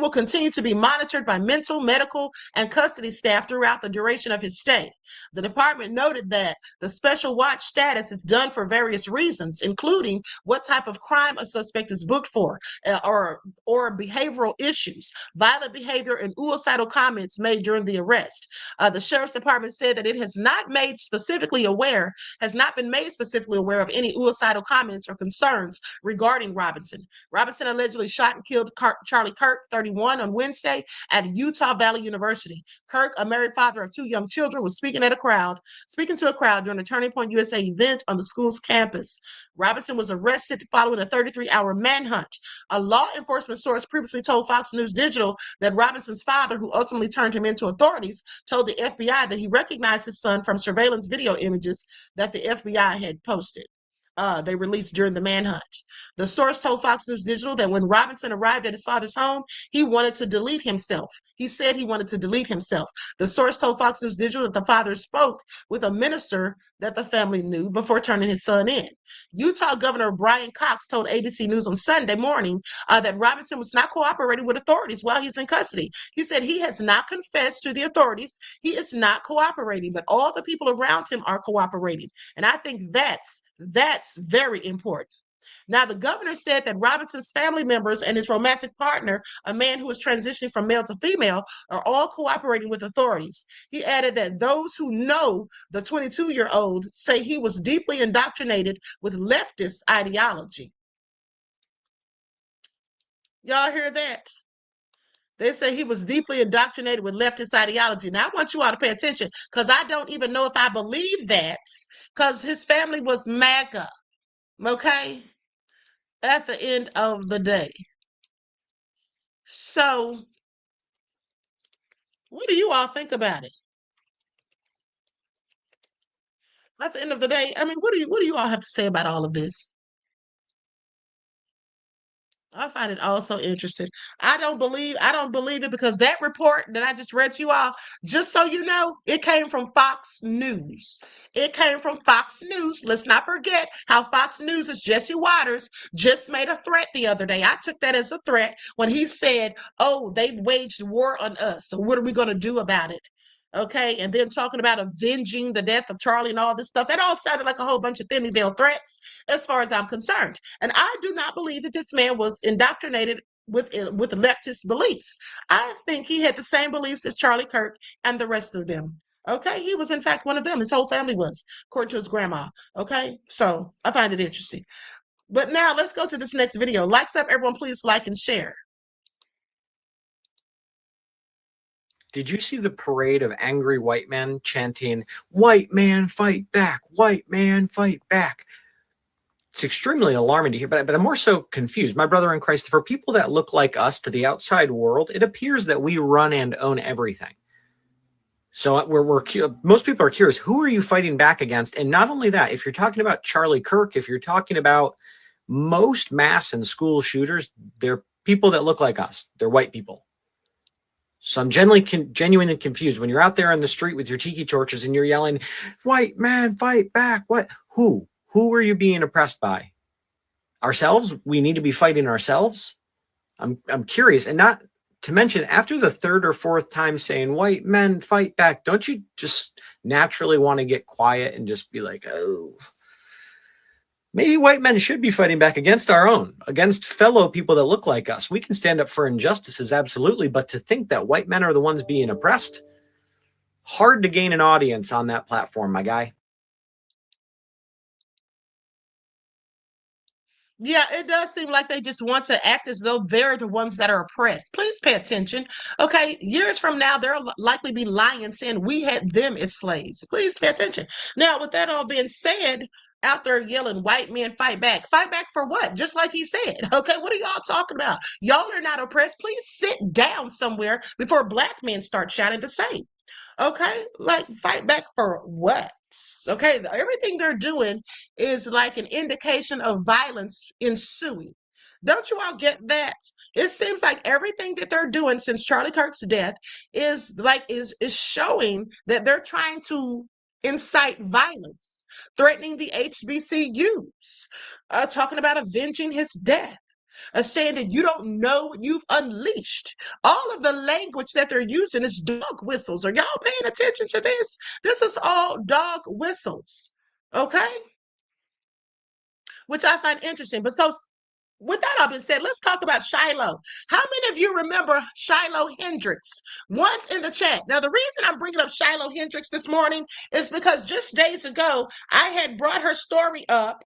continue to be monitored by mental, medical, and custody staff throughout the duration of his stay. The department noted that the special watch status is done for various reasons, including what type of crime a suspect is booked for, or behavioral issues, violent behavior, and suicidal comments made during the arrest. The sheriff's department said that it has not been made specifically aware of any suicidal comments or concerns regarding Robinson. Robinson allegedly shot and killed Charlie Kirk, 31, on Wednesday at Utah Valley University. Kirk, a married father of 2 young children, was speaking to a crowd during a Turning Point USA event on the school's campus. Robinson was arrested following a 33-hour manhunt. A law enforcement source previously told Fox News Digital that Robinson's father, who ultimately turned him into authorities, told the FBI that he recognized his son from surveillance video images that the FBI had posted. They released during the manhunt. The source told Fox News Digital that when Robinson arrived at his father's home, he wanted to delete himself. He said he wanted to delete himself. The source told Fox News Digital that the father spoke with a minister that the family knew before turning his son in. Utah Governor Brian Cox told ABC News on Sunday morning that Robinson was not cooperating with authorities while he's in custody. He said he has not confessed to the authorities. He is not cooperating, but all the people around him are cooperating. And I think that's very important. Now, the governor said that Robinson's family members and his romantic partner, a man who is transitioning from male to female, are all cooperating with authorities. He added that those who know the 22-year-old say he was deeply indoctrinated with leftist ideology. Y'all hear that? They say he was deeply indoctrinated with leftist ideology. Now, I want you all to pay attention because I don't even know if I believe that because his family was MAGA, okay, at the end of the day. So, what do you all think about it? At the end of the day, I mean, what do you all have to say about all of this? I find it also interesting. I don't believe it because that report that I just read to you all, just so you know, it came from Fox News. It came from Fox News. Let's not forget how Fox News' Jesse Waters just made a threat the other day. I took that as a threat when he said, oh, they've waged war on us. So what are we going to do about it? Okay, and then talking about avenging the death of Charlie and all this stuff. That all sounded like a whole bunch of thinly veiled threats as far as I'm concerned. And I do not believe that this man was indoctrinated with leftist beliefs. I think he had the same beliefs as Charlie Kirk and the rest of them. Okay, he was in fact one of them. His whole family was, according to his grandma. Okay, so I find it interesting. But now let's go to this next video. Likes up, everyone, please like and share. Did you see the parade of angry white men chanting, "White man, fight back, white man, fight back"? It's extremely alarming to hear, but I'm more so confused. My brother in Christ, for people that look like us to the outside world, it appears that we run and own everything. So most people are curious, who are you fighting back against? And not only that, if you're talking about Charlie Kirk, if you're talking about most mass and school shooters, they're people that look like us. They're white people. So I'm genuinely confused when you're out there on the street with your tiki torches and you're yelling, "White man, fight back." What? Who are you being oppressed by? Ourselves? We need to be fighting ourselves? I'm curious. And not to mention, after the third or fourth time saying, "White men, fight back," don't you just naturally want to get quiet and just be like, oh, Maybe white men should be fighting back against our own, against fellow people that look like us. We can stand up for injustices, absolutely, but to think that white men are the ones being oppressed, hard to gain an audience on that platform, my guy. Yeah, it does seem like they just want to act as though they're the ones that are oppressed. Please pay attention. Okay, years from now, they'll likely be lying and saying we had them as slaves. Please pay attention. Now, with that all being said, out there yelling, white men fight back. Fight back for what? Just like he said. Okay, what are y'all talking about? Y'all are not oppressed. Please sit down somewhere before black men start shouting the same. Okay, like fight back for what? Okay, everything they're doing is like an indication of violence ensuing. Don't you all get that? It seems like everything that they're doing since Charlie Kirk's death is showing that they're trying to incite violence, threatening the HBCUs, talking about avenging his death, saying that you don't know what you've unleashed. All of the language that they're using is dog whistles. Are y'all paying attention to this? This is all dog whistles, okay? Which I find interesting. But so with that all being said, let's talk about Shiloh. How many of you remember Shiloh Hendricks? Once in the chat. Now, the reason I'm bringing up Shiloh Hendricks this morning is because just days ago, I had brought her story up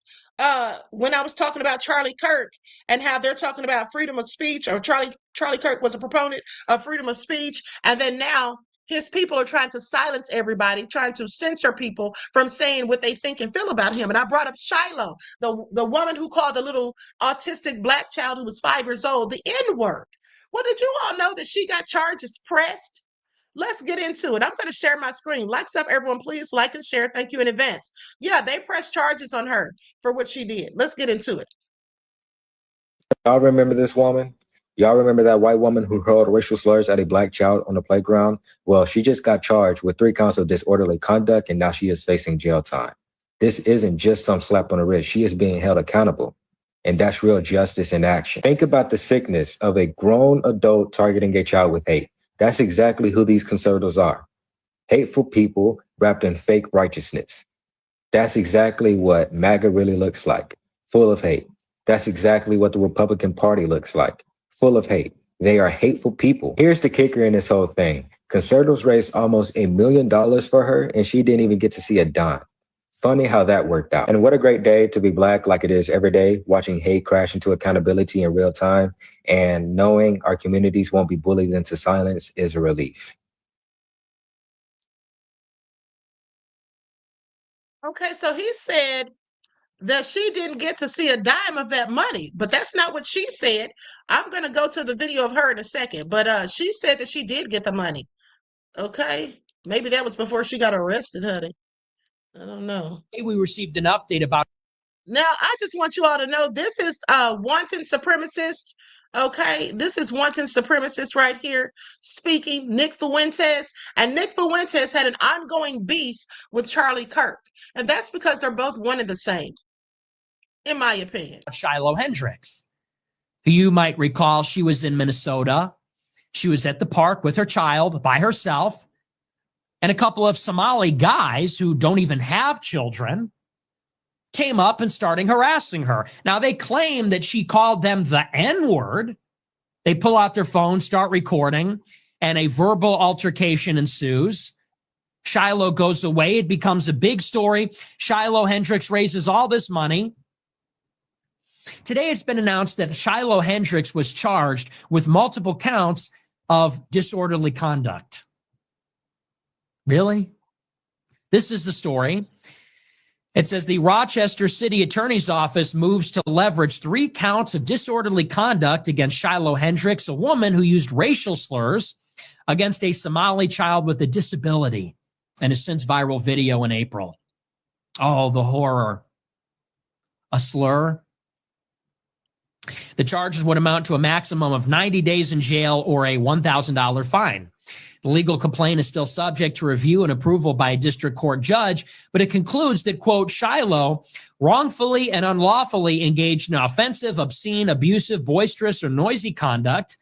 when I was talking about Charlie Kirk and how they're talking about freedom of speech, or Charlie Kirk was a proponent of freedom of speech. And then now his people are trying to silence everybody, trying to censor people from saying what they think and feel about him. And I brought up Shiloh, the woman who called the little autistic black child who was 5 years old the N-word. Well, did you all know that she got charges pressed? Let's get into it. I'm going to share my screen. Likes up, everyone. Please like and share. Thank you in advance. Yeah, they pressed charges on her for what she did. Let's get into it. Y'all remember this woman? Y'all remember that white woman who hurled racial slurs at a black child on the playground? Well, she just got charged with 3 counts of disorderly conduct, and now she is facing jail time. This isn't just some slap on the wrist. She is being held accountable. And that's real justice in action. Think about the sickness of a grown adult targeting a child with hate. That's exactly who these conservatives are. Hateful people wrapped in fake righteousness. That's exactly what MAGA really looks like, full of hate. That's exactly what the Republican Party looks like, full of hate. They are hateful people. Here's the kicker in this whole thing. Conservatives raised almost $1 million for her, and she didn't even get to see a dime. Funny how that worked out. And what a great day to be black, like it is every day, watching hate crash into accountability in real time, and knowing our communities won't be bullied into silence is a relief. Okay, so he said that she didn't get to see a dime of that money, but that's not what she said. I'm going to go to the video of her in a second, but she said that she did get the money. Okay, maybe that was before she got arrested, honey. I don't know. We received an update about. Now, I just want you all to know this is wanton supremacist. Okay, this is wanton supremacist right here speaking, Nick Fuentes. And Nick Fuentes had an ongoing beef with Charlie Kirk. And that's because they're both one and the same, in my opinion. Shiloh Hendricks, who you might recall, she was in Minnesota. She was at the park with her child by herself. And a couple of Somali guys who don't even have children came up and started harassing her. Now, they claim that she called them the N-word. They pull out their phone, start recording, and a verbal altercation ensues. Shiloh goes away. It becomes a big story. Shiloh Hendricks raises all this money. Today, it's been announced that Shiloh Hendricks was charged with multiple counts of disorderly conduct. Really? This is the story. It says the Rochester City Attorney's Office moves to leverage 3 counts of disorderly conduct against Shiloh Hendricks, a woman who used racial slurs against a Somali child with a disability, and a since viral video in April. Oh, the horror. A slur. The charges would amount to a maximum of 90 days in jail or a $1,000 fine. The legal complaint is still subject to review and approval by a district court judge, but it concludes that, quote, Shiloh wrongfully and unlawfully engaged in offensive, obscene, abusive, boisterous, or noisy conduct,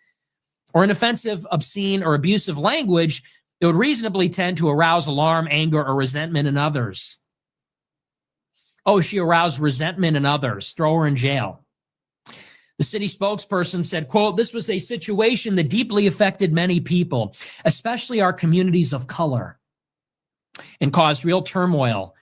or an offensive, obscene, or abusive language that would reasonably tend to arouse alarm, anger, or resentment in others. Oh, she aroused resentment in others. Throw her in jail. The city spokesperson said, quote, "This was a situation that deeply affected many people, especially our communities of color, and caused real turmoil.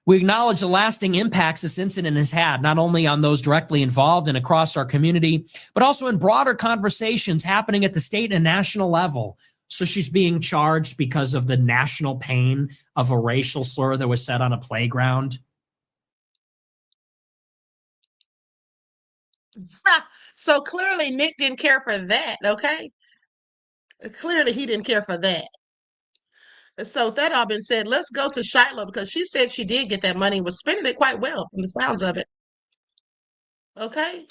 We acknowledge the lasting impacts this incident has had, not only on those directly involved and across our community, but also in broader conversations happening at the state and national level." So she's being charged because of the national pain of a racial slur that was said on a playground. So clearly Nick didn't care for that, okay? Clearly he didn't care for that. So with that all been said, let's go to Shiloh because she said she did get that money and was spending it quite well from the sounds of it. Okay?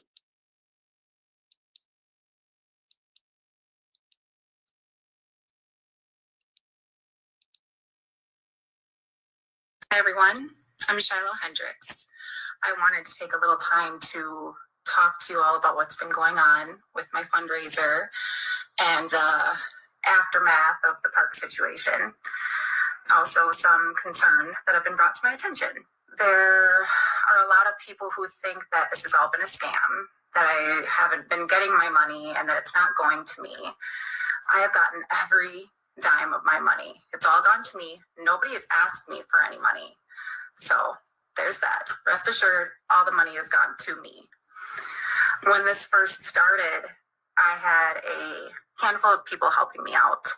Hi, everyone. I'm Shiloh Hendricks. I wanted to take a little time to talk to you all about what's been going on with my fundraiser and the aftermath of the park situation. Also, some concern that have been brought to my attention. There are a lot of people who think that this has all been a scam, that I haven't been getting my money and that it's not going to me. I have gotten every dime of my money. It's all gone to me. Nobody has asked me for any money. So there's that. Rest assured, all the money has gone to me. When this first started, I had a handful of people helping me out.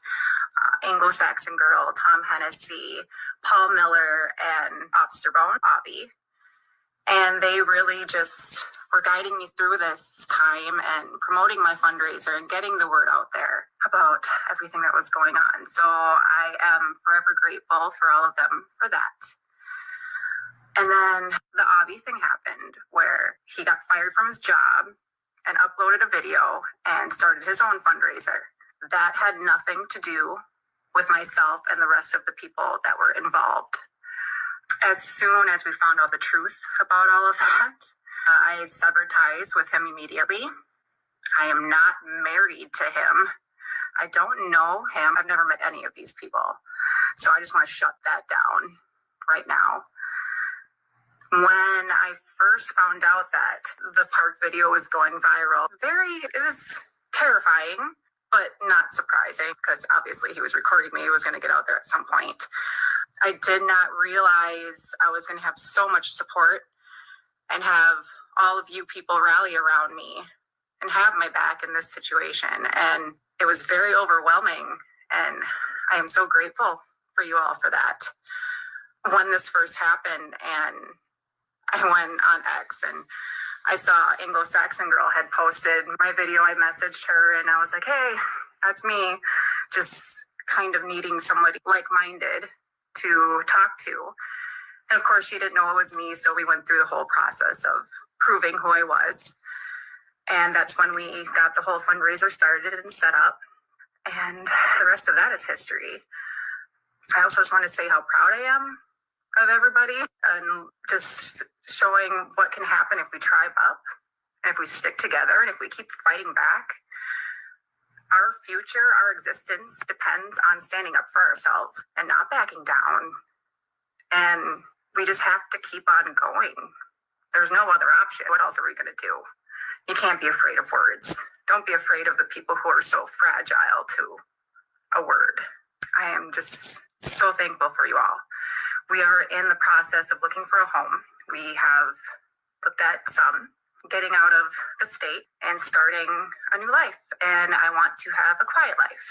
Anglo-Saxon Girl, Tom Hennessy, Paul Miller, and Officer Bobby. And they really just were guiding me through this time and promoting my fundraiser and getting the word out there about everything that was going on. So I am forever grateful for all of them for that. And then the Avi thing happened where he got fired from his job and uploaded a video and started his own fundraiser. That had nothing to do with myself and the rest of the people that were involved. As soon as we found out the truth about all of that, I severed ties with him immediately. I am not married to him. I don't know him. I've never met any of these people. So I just want to shut that down right now. When I first found out that the park video was going viral, it was terrifying, but not surprising because obviously he was recording me. It was going to get out there at some point. I did not realize I was going to have so much support and have all of you people rally around me and have my back in this situation. And it was very overwhelming. And I am so grateful for you all for that. When this first happened and I went on X and I saw Anglo-Saxon Girl had posted my video, I messaged her and I was like, hey, that's me. Just kind of needing somebody like-minded to talk to. And of course, she didn't know it was me, so we went through the whole process of proving who I was. And that's when we got the whole fundraiser started and set up. And the rest of that is history. I also just want to say how proud I am of everybody and just showing what can happen if we tribe up, and if we stick together, and if we keep fighting back. Our future, our existence depends on standing up for ourselves and not backing down. And we just have to keep on going. There's no other option. What else are we going to do? You can't be afraid of words. Don't be afraid of the people who are so fragile to a word. I am just so thankful for you all. We are in the process of looking for a home. We have looked at some, getting out of the state and starting a new life. And I want to have a quiet life.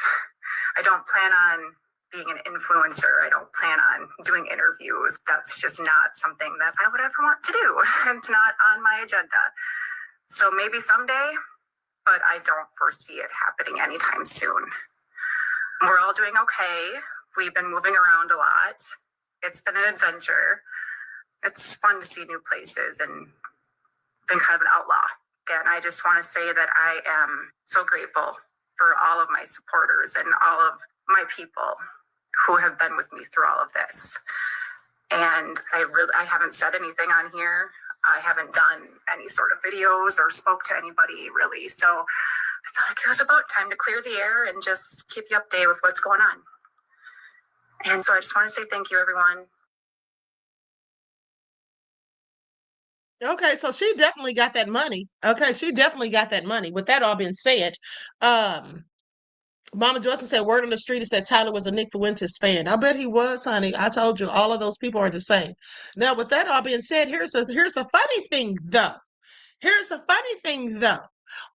I don't plan on being an influencer. I don't plan on doing interviews. That's just not something that I would ever want to do. It's not on my agenda. So maybe someday, but I don't foresee it happening anytime soon. We're all doing okay. We've been moving around a lot. It's been an adventure. It's fun to see new places and been kind of an outlaw. Again, I just want to say that I am so grateful for all of my supporters and all of my people who have been with me through all of this. And I haven't said anything on here. I haven't done any sort of videos or spoke to anybody really. So I felt like it was about time to clear the air and just keep you updated with what's going on. And so I just want to say thank you, everyone. Okay, so she definitely got that money. Okay, she definitely got that money. With that all being said, um, Mama Joyce said word on the street is that Tyler was a Nick Fuentes fan. I bet he was, honey. I told you all of those people are the same. Now, with that all being said, here's the funny thing though. Here's the funny thing though.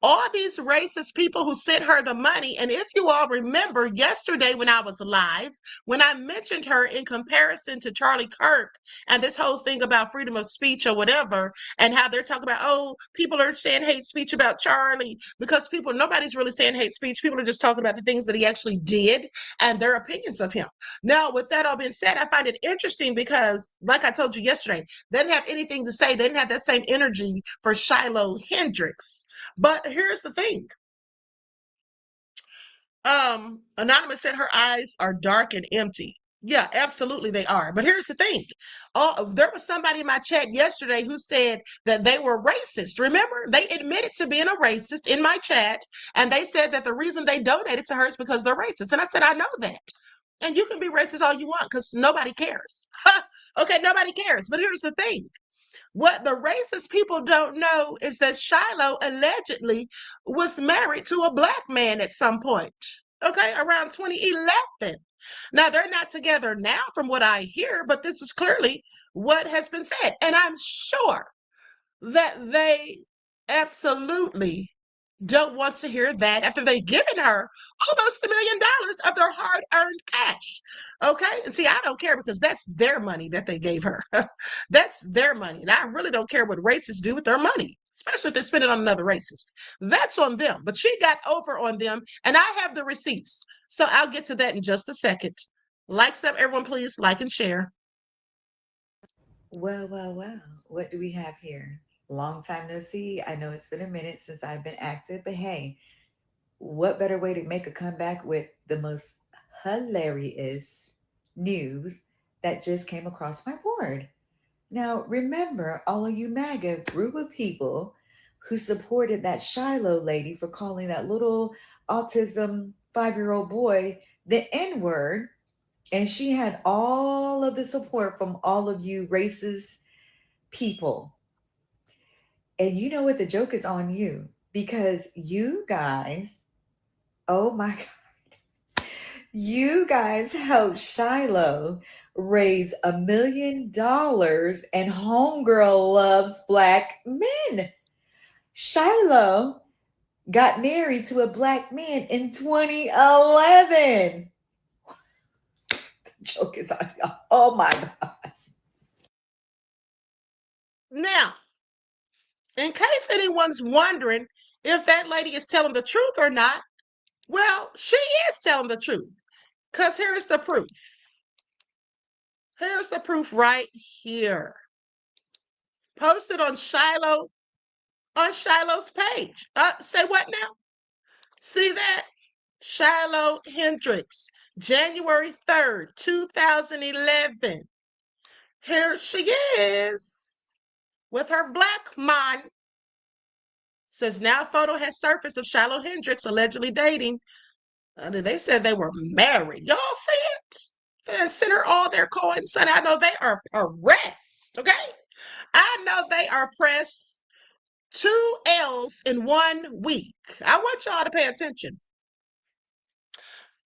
All these racist people who sent her the money, and if you all remember yesterday when I was live, when I mentioned her in comparison to Charlie Kirk and this whole thing about freedom of speech or whatever, and how they're talking about, oh, people are saying hate speech about Charlie because nobody's really saying hate speech. People are just talking about the things that he actually did and their opinions of him. Now, with that all being said, I find it interesting because, like I told you yesterday, they didn't have anything to say. They didn't have that same energy for Shiloh Hendricks. But here's the thing. Anonymous said her eyes are dark and empty. Yeah, absolutely they are. But here's the thing. There was somebody in my chat yesterday who said that they were racist. Remember, they admitted to being a racist in my chat, and they said that the reason they donated to her is because they're racist. And I said, I know that. And you can be racist all you want because nobody cares. Okay, nobody cares. But here's the thing. What the racist people don't know is that Shiloh allegedly was married to a black man at some point, okay, around 2011. Now, they're not together now, from what I hear, but this is clearly what has been said. And I'm sure that they absolutely don't want to hear that after they've given her almost $1 million of their hard-earned cash. Okay, and see, I don't care because that's their money that they gave her. That's their money, and I really don't care what racists do with their money, especially if they spend it on another racist. That's on them. But she got over on them, and I have the receipts, so I'll get to that in just a second. Like stuff, everyone, please like and share. Well, well, well. What do we have here? Long time no see. I know it's been a minute since I've been active, but hey, what better way to make a comeback with the most hilarious news that just came across my board? Now, remember, all of you MAGA group of people who supported that Shiloh lady for calling that little autism 5-year-old boy the N-word, and she had all of the support from all of you racist people. And you know what? The joke is on you because you guys, oh my God, you guys helped Shiloh raise $1 million and homegirl loves black men. Shiloh got married to a black man in 2011. The joke is on you. Oh my God. Now, in case anyone's wondering if that lady is telling the truth or not, well, she is telling the truth. Because here's the proof. Here's the proof right here. Posted on Shiloh's page. Say what now? See that? Shiloh Hendricks, January 3rd, 2011. Here she is with her black man. Says now photo has surfaced of Shiloh Hendricks allegedly dating. They said they were married. Y'all see it? They sent her all their coins. And I know they are pressed, okay? I know they are pressed 2 L's in 1 week. I want y'all to pay attention.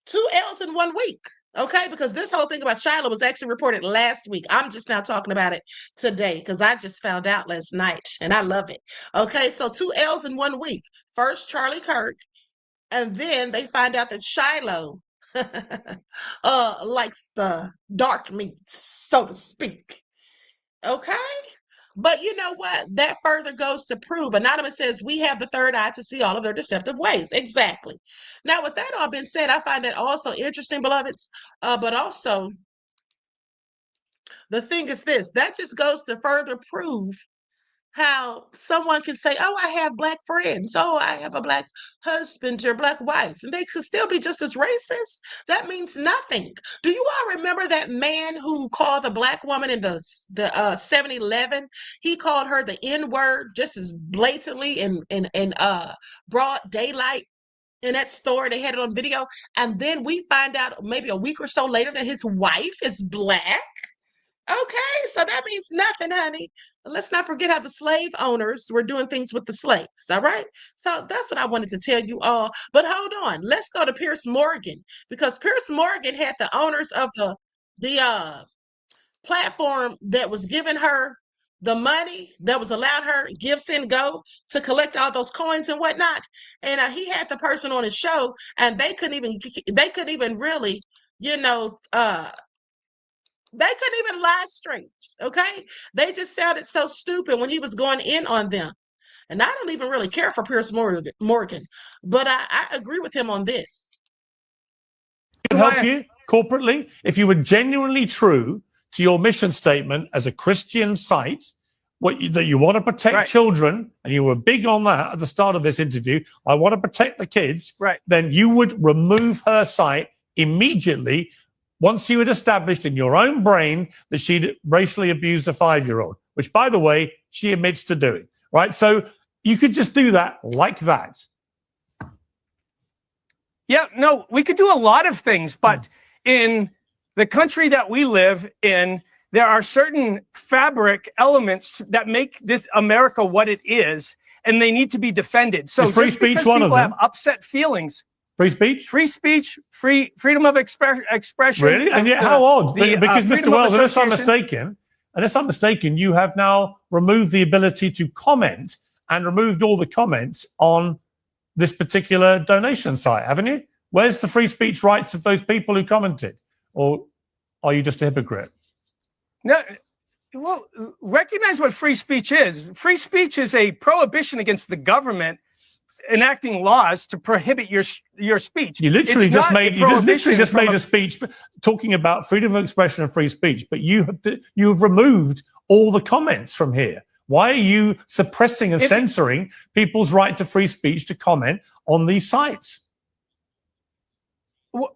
2 L's in 1 week. Okay, because this whole thing about Shiloh was actually reported last week. I'm just now talking about it today because I just found out last night and I love it. Okay, so 2 L's in 1 week. First, Charlie Kirk, and then they find out that Shiloh likes the dark meats, so to speak. Okay? But you know what? That further goes to prove. Anonymous says we have the third eye to see all of their deceptive ways. Exactly. Now, with that all being said, I find that also interesting, beloveds. But also, the thing is this, that just goes to further prove how someone can say, oh, I have black friends. Oh, I have a black husband or black wife. And they could still be just as racist. That means nothing. Do you all remember that man who called the black woman in the 7-Eleven? He called her the N-word just as blatantly in broad daylight in that store. They had it on video. And then we find out maybe a week or so later that his wife is black. Okay, so that means nothing, honey. Let's not forget how the slave owners were doing things with the slaves. All right. So that's what I wanted to tell you all. But hold on, let's go to Pierce Morgan, because Pierce Morgan had the owners of the platform that was giving her the money that was allowed her give, send, go to collect all those coins and whatnot. And he had the person on his show, and they couldn't even really, you know, they couldn't even lie straight. Okay. They just sounded so stupid when he was going in on them. And I don't even really care for Pierce Morgan, but I agree with him on this. It would help you corporately if you were genuinely true to your mission statement as a Christian site, that you want to protect children, and you were big on that at the start of this interview. I want to protect the kids. Right. Then you would remove her site immediately once you had established in your own brain that she'd racially abused a 5-year-old, which, by the way, she admits to doing. Right. So you could just do that like that. Yeah, no, we could do a lot of things, but in the country that we live in, there are certain fabric elements that make this America what it is, and they need to be defended. So is free speech one of them? Have upset feelings. Free speech? Free speech, freedom of expression. Really? And yet, how odd? Because Mr. Wells, unless I'm mistaken, you have now removed the ability to comment and removed all the comments on this particular donation site, haven't you? Where's the free speech rights of those people who commented? Or are you just a hypocrite? No, well, recognize what free speech is. Free speech is a prohibition against the government enacting laws to prohibit your speech. You literally just made a speech talking about freedom of expression and free speech, but you've removed all the comments from here. Why are you suppressing and censoring people's right to free speech to comment on these sites?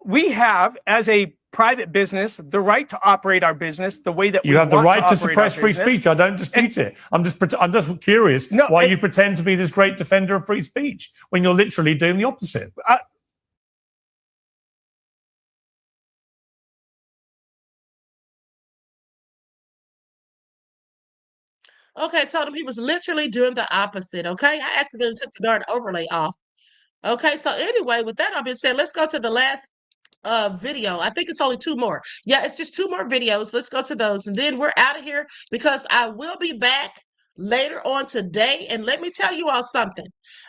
We have, as a private business, the right to operate our business the way that you have the right to suppress free speech. I don't dispute it. I'm just curious why you pretend to be this great defender of free speech when you're literally doing the opposite. Okay, I told him he was literally doing the opposite. Okay, I accidentally took the dark overlay off. Okay, so anyway, with that all being said, let's go to the last video. I think it's only 2 more. Yeah, it's just 2 more videos. Let's go to those, and then we're out of here, because I will be back later on today. And let me tell you all something.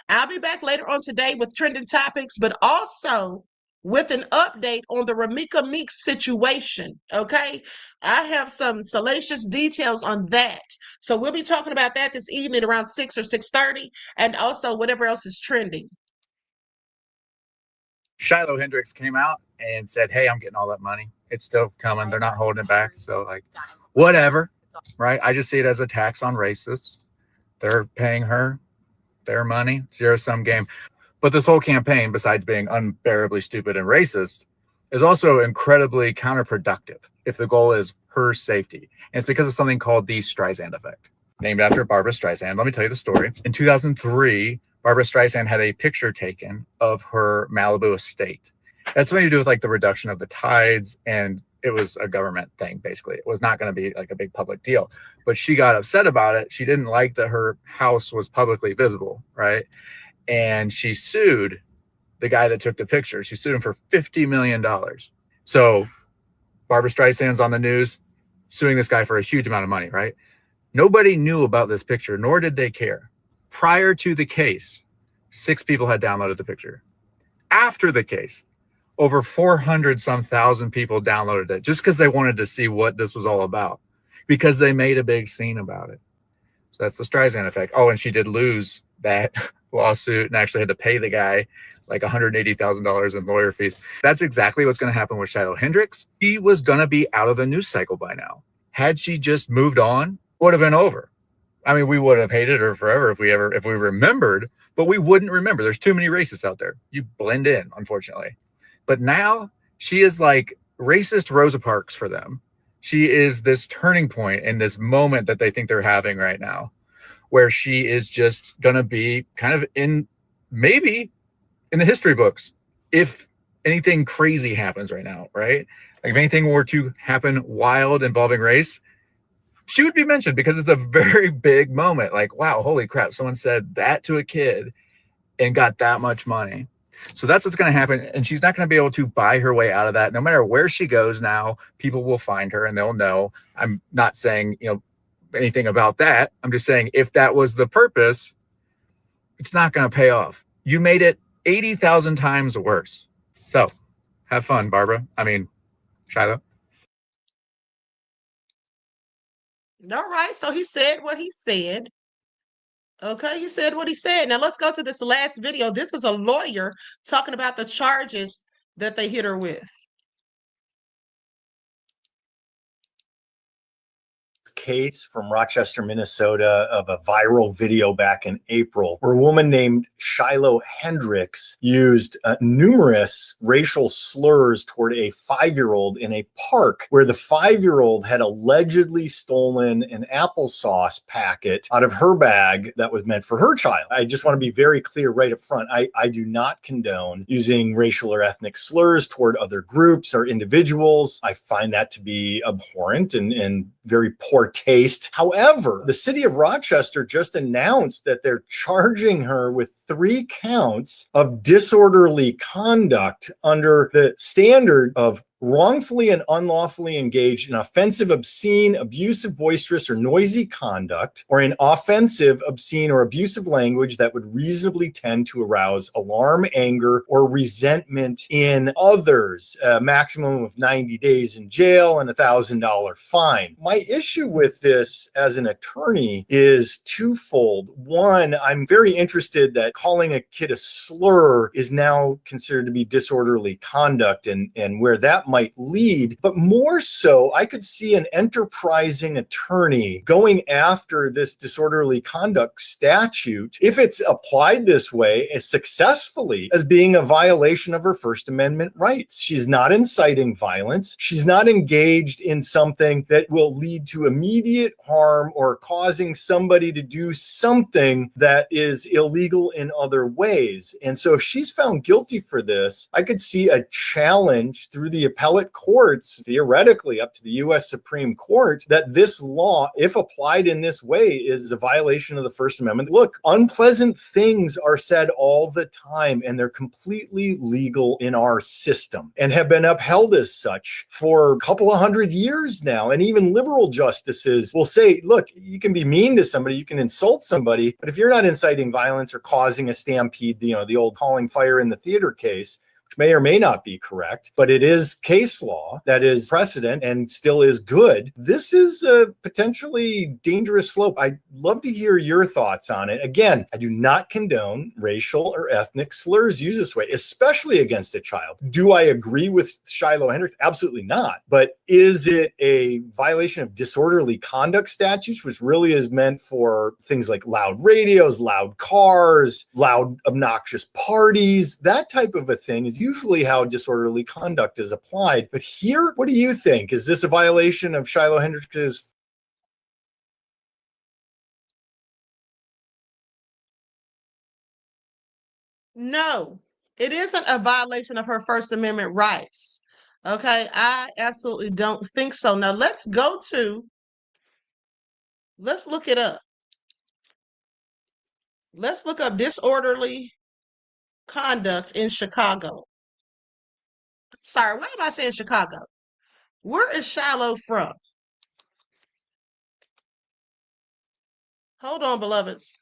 I'll be back later on today with trending topics, but also with an update on the Ramika Meeks situation. Okay, I have some salacious details on that, so we'll be talking about that this evening around 6 or 6:30, and also whatever else is trending. Shiloh Hendricks came out and said, hey, I'm getting all that money. It's still coming. They're not holding it back. So, like, whatever, right? I just see it as a tax on racists. They're paying her their money, zero-sum game. But this whole campaign, besides being unbearably stupid and racist, is also incredibly counterproductive if the goal is her safety. And it's because of something called the Streisand effect, named after Barbara Streisand. Let me tell you the story. In 2003, Barbara Streisand had a picture taken of her Malibu estate. That's something to do with like the reduction of the tides, and it was a government thing, basically. It was not going to be like a big public deal, but she got upset about it. She didn't like that her house was publicly visible, right? And she sued the guy that took the picture. She sued him for $50 million. So Barbara Streisand's on the news suing this guy for a huge amount of money, right? Nobody knew about this picture, nor did they care. Prior to the case, 6 people had downloaded the picture. After the case, over 400-some thousand people downloaded it just because they wanted to see what this was all about, because they made a big scene about it. So that's the Streisand effect. Oh, and she did lose that lawsuit and actually had to pay the guy like $180,000 in lawyer fees. That's exactly what's going to happen with Shiloh Hendricks. He was going to be out of the news cycle by now. Had she just moved on, would have been over. I mean, we would have hated her forever if we remembered, but we wouldn't remember. There's too many racists out there. You blend in, unfortunately. But now she is like racist Rosa Parks for them. She is this turning point in this moment that they think they're having right now, where she is just going to be kind of maybe in the history books, if anything crazy happens right now, right? Like if anything were to happen wild involving race, she would be mentioned because it's a very big moment. Like, wow, holy crap, someone said that to a kid and got that much money. So that's what's going to happen. And she's not going to be able to buy her way out of that. No matter where she goes now, people will find her and they'll know. I'm not saying, anything about that. I'm just saying if that was the purpose, it's not going to pay off. You made it 80,000 times worse. So have fun, Barbara. I mean, Shiloh. All right. So he said what he said. Okay, he said what he said. Now let's go to this last video. This is a lawyer talking about the charges that they hit her with. Case from Rochester, Minnesota of a viral video back in April where a woman named Shiloh Hendricks used numerous racial slurs toward a 5-year-old in a park where the 5-year-old had allegedly stolen an applesauce packet out of her bag that was meant for her child. I just want to be very clear right up front. I do not condone using racial or ethnic slurs toward other groups or individuals. I find that to be abhorrent and very poor taste. However, the city of Rochester just announced that they're charging her with 3 counts of disorderly conduct under the standard of wrongfully and unlawfully engaged in offensive, obscene, abusive, boisterous, or noisy conduct, or in offensive, obscene, or abusive language that would reasonably tend to arouse alarm, anger, or resentment in others. A maximum of 90 days in jail and $1,000 fine. My issue with this as an attorney is twofold. One, I'm very interested that calling a kid a slur is now considered to be disorderly conduct and where that might lead. But more so, I could see an enterprising attorney going after this disorderly conduct statute, if it's applied this way, as successfully, as being a violation of her First Amendment rights. She's not inciting violence. She's not engaged in something that will lead to immediate harm or causing somebody to do something that is illegal in other ways. And so if she's found guilty for this, I could see a challenge through the appellate courts, theoretically up to the U.S. Supreme Court, that this law, if applied in this way, is a violation of the First Amendment. Look, unpleasant things are said all the time, and they're completely legal in our system and have been upheld as such for a couple of 100 years now. And even liberal justices will say, look, you can be mean to somebody, you can insult somebody, but if you're not inciting violence or causing a stampede, the old calling fire in the theater case, which may or may not be correct, but it is case law that is precedent and still is good. This is a potentially dangerous slope. I'd love to hear your thoughts on it. Again, I do not condone racial or ethnic slurs used this way, especially against a child. Do I agree with Shiloh Hendricks? Absolutely not. But is it a violation of disorderly conduct statutes, which really is meant for things like loud radios, loud cars, loud obnoxious parties? That type of a thing is usually how disorderly conduct is applied. But here, what do you think? Is this a violation of Shiloh Hendricks' No, it isn't a violation of her First Amendment rights. Okay, I absolutely don't think so. Now let's look it up. Let's look up disorderly conduct in Chicago. Sorry, why am I saying Chicago? Where is Shiloh from? Hold on, beloveds.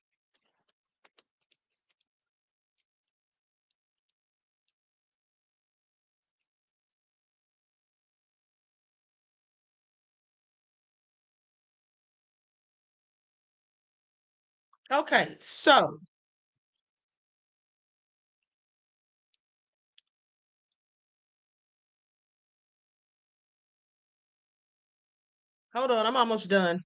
Okay, so hold on, I'm almost done.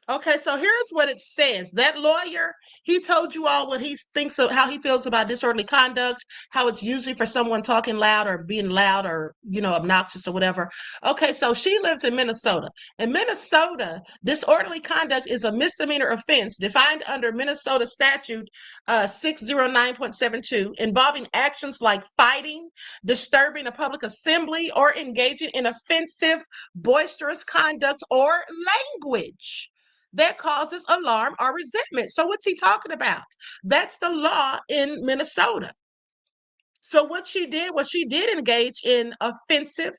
Okay, so here's what it says. That lawyer, he told you all what he thinks of, how he feels about disorderly conduct, how it's usually for someone talking loud or being loud or, obnoxious or whatever. Okay, so she lives in Minnesota. In Minnesota, disorderly conduct is a misdemeanor offense defined under Minnesota statute 609.72, involving actions like fighting, disturbing a public assembly, or engaging in offensive, boisterous conduct or language that causes alarm or resentment. So what's he talking about? That's the law in Minnesota. So what she did was she did engage in offensive,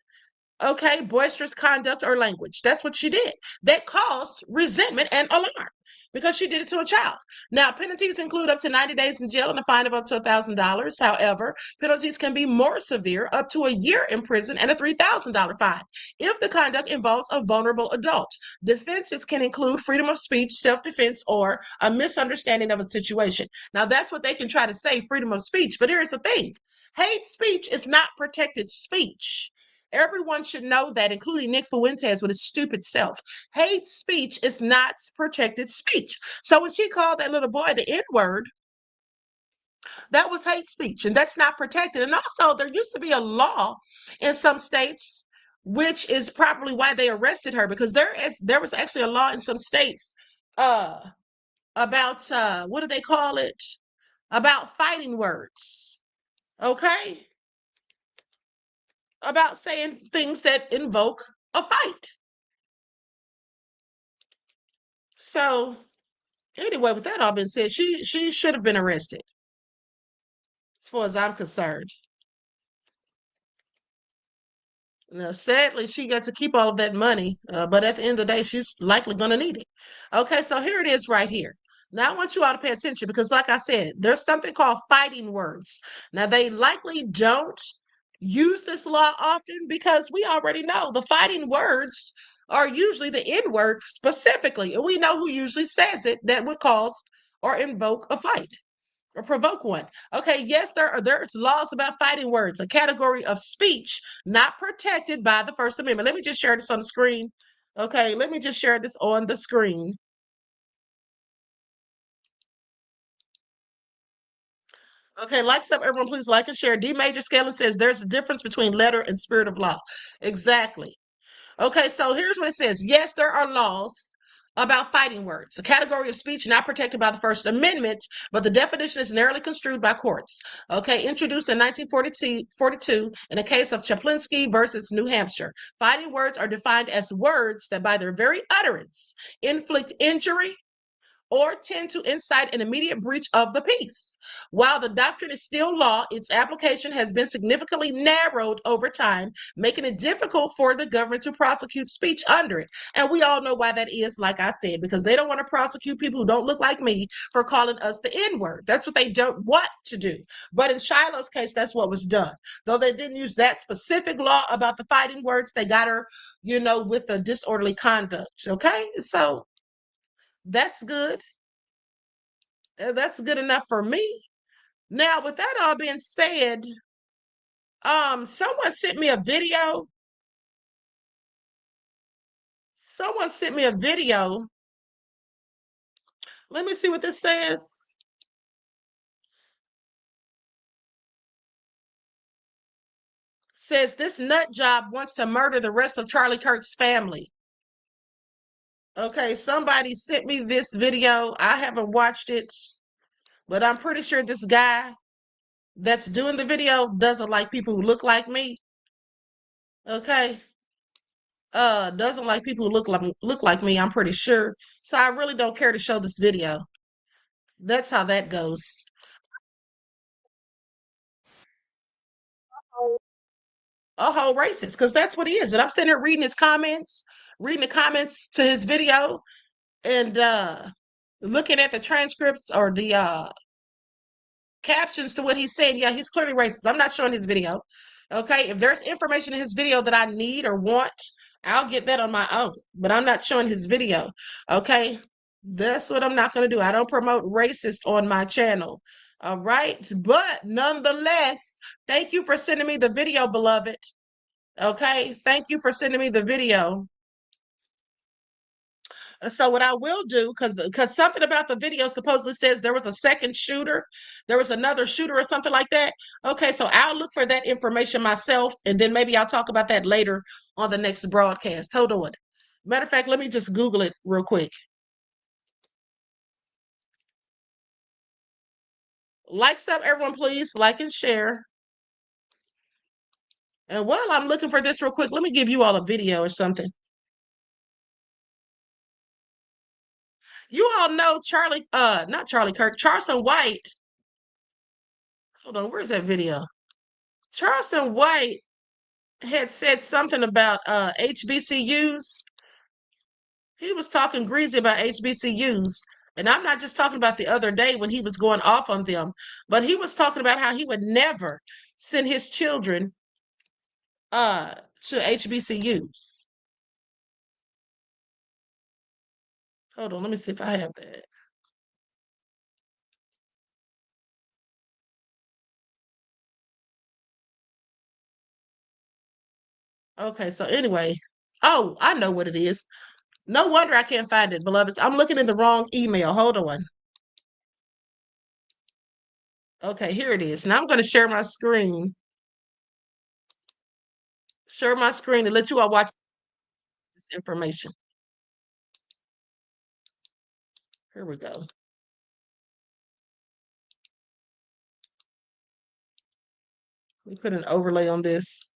boisterous conduct or language. That's what she did. That caused resentment and alarm because she did it to a child. Now, penalties include up to 90 days in jail and a fine of up to $1,000. However, penalties can be more severe, up to a year in prison and a $3,000 fine if the conduct involves a vulnerable adult. Defenses can include freedom of speech, self-defense, or a misunderstanding of a situation. Now, that's what they can try to say, freedom of speech. But here's the thing. Hate speech is not protected speech. Everyone should know that, including Nick Fuentes with his stupid self. Hate speech is not protected speech. So when she called that little boy the N-word, that was hate speech, and that's not protected. And also, there used to be a law in some states, which is probably why they arrested her, because there was actually a law in some states about, what do they call it? About fighting words, okay? About saying things that invoke a fight. So anyway, with that all being said, she should have been arrested, as far as I'm concerned. Now, sadly, she got to keep all of that money, but at the end of the day, she's likely going to need it. Okay, so here it is right here. Now, I want you all to pay attention because, like I said, there's something called fighting words. Now, they likely don't use this law often because we already know the fighting words are usually the N-word specifically, and we know who usually says it that would cause or invoke a fight or provoke one. Okay, yes, there's laws about fighting words, a category of speech not protected by the First Amendment. Let me just share this on the screen. Okay, let me just share this on the screen. Okay, likes up, everyone, please like and share. D. Major Scaling says there's a difference between letter and spirit of law. Exactly. Okay, so here's what it says. Yes, there are laws about fighting words, a category of speech not protected by the First Amendment, but the definition is narrowly construed by courts. Okay, introduced in 1942 in a case of Chaplinsky versus New Hampshire. Fighting words are defined as words that by their very utterance inflict injury or tend to incite an immediate breach of the peace. While the doctrine is still law, its application has been significantly narrowed over time, making it difficult for the government to prosecute speech under it. And we all know why that is, like I said, because they don't want to prosecute people who don't look like me for calling us the N-word. That's what they don't want to do. But in Shiloh's case, that's what was done. Though they didn't use that specific law about the fighting words, they got her, with the disorderly conduct. Okay, so that's good. That's good enough for me. Now, with that all being said, someone sent me a video. Someone sent me a video. Let me see what this says. Says this nut job wants to murder the rest of Charlie Kirk's family. Okay, somebody sent me this video. I haven't watched it, but I'm pretty sure this guy that's doing the video doesn't like people who look like me. Okay. Doesn't like people who look like me, I'm pretty sure. So I really don't care to show this video. That's how that goes. A whole racist, because that's what he is. And I'm sitting here reading the comments to his video, and looking at the transcripts or the captions to what he's saying. Yeah, he's clearly racist. I'm not showing his video. Okay, if there's information in his video that I need or want, I'll get that on my own, but I'm not showing his video. Okay, that's what I'm not going to do. I don't promote racist on my channel. All right, but nonetheless, thank you for sending me the video, beloved. Okay, thank you for sending me the video. So what I will do, because something about the video supposedly says there was a second shooter, there was another shooter or something like that. Okay, so I'll look for that information myself, and then maybe I'll talk about that later on the next broadcast. Hold on. Matter of fact, let me just Google it real quick. Like stuff, everyone, please like and share. And while I'm looking for this real quick, let me give you all a video or something. You all know not Charlie Kirk, Charleston White. Hold on, where's that video? Charleston White had said something about HBCUs. He was talking greasy about HBCUs. And I'm not just talking about the other day when he was going off on them, but he was talking about how he would never send his children to HBCUs. Hold on, let me see if I have that. Okay, so anyway, oh, I know what it is. No wonder I can't find it, beloveds. I'm looking in the wrong email. Hold on. Okay, here it is. Now I'm going to share my screen. Share my screen and let you all watch this information. Here we go. We put an overlay on this.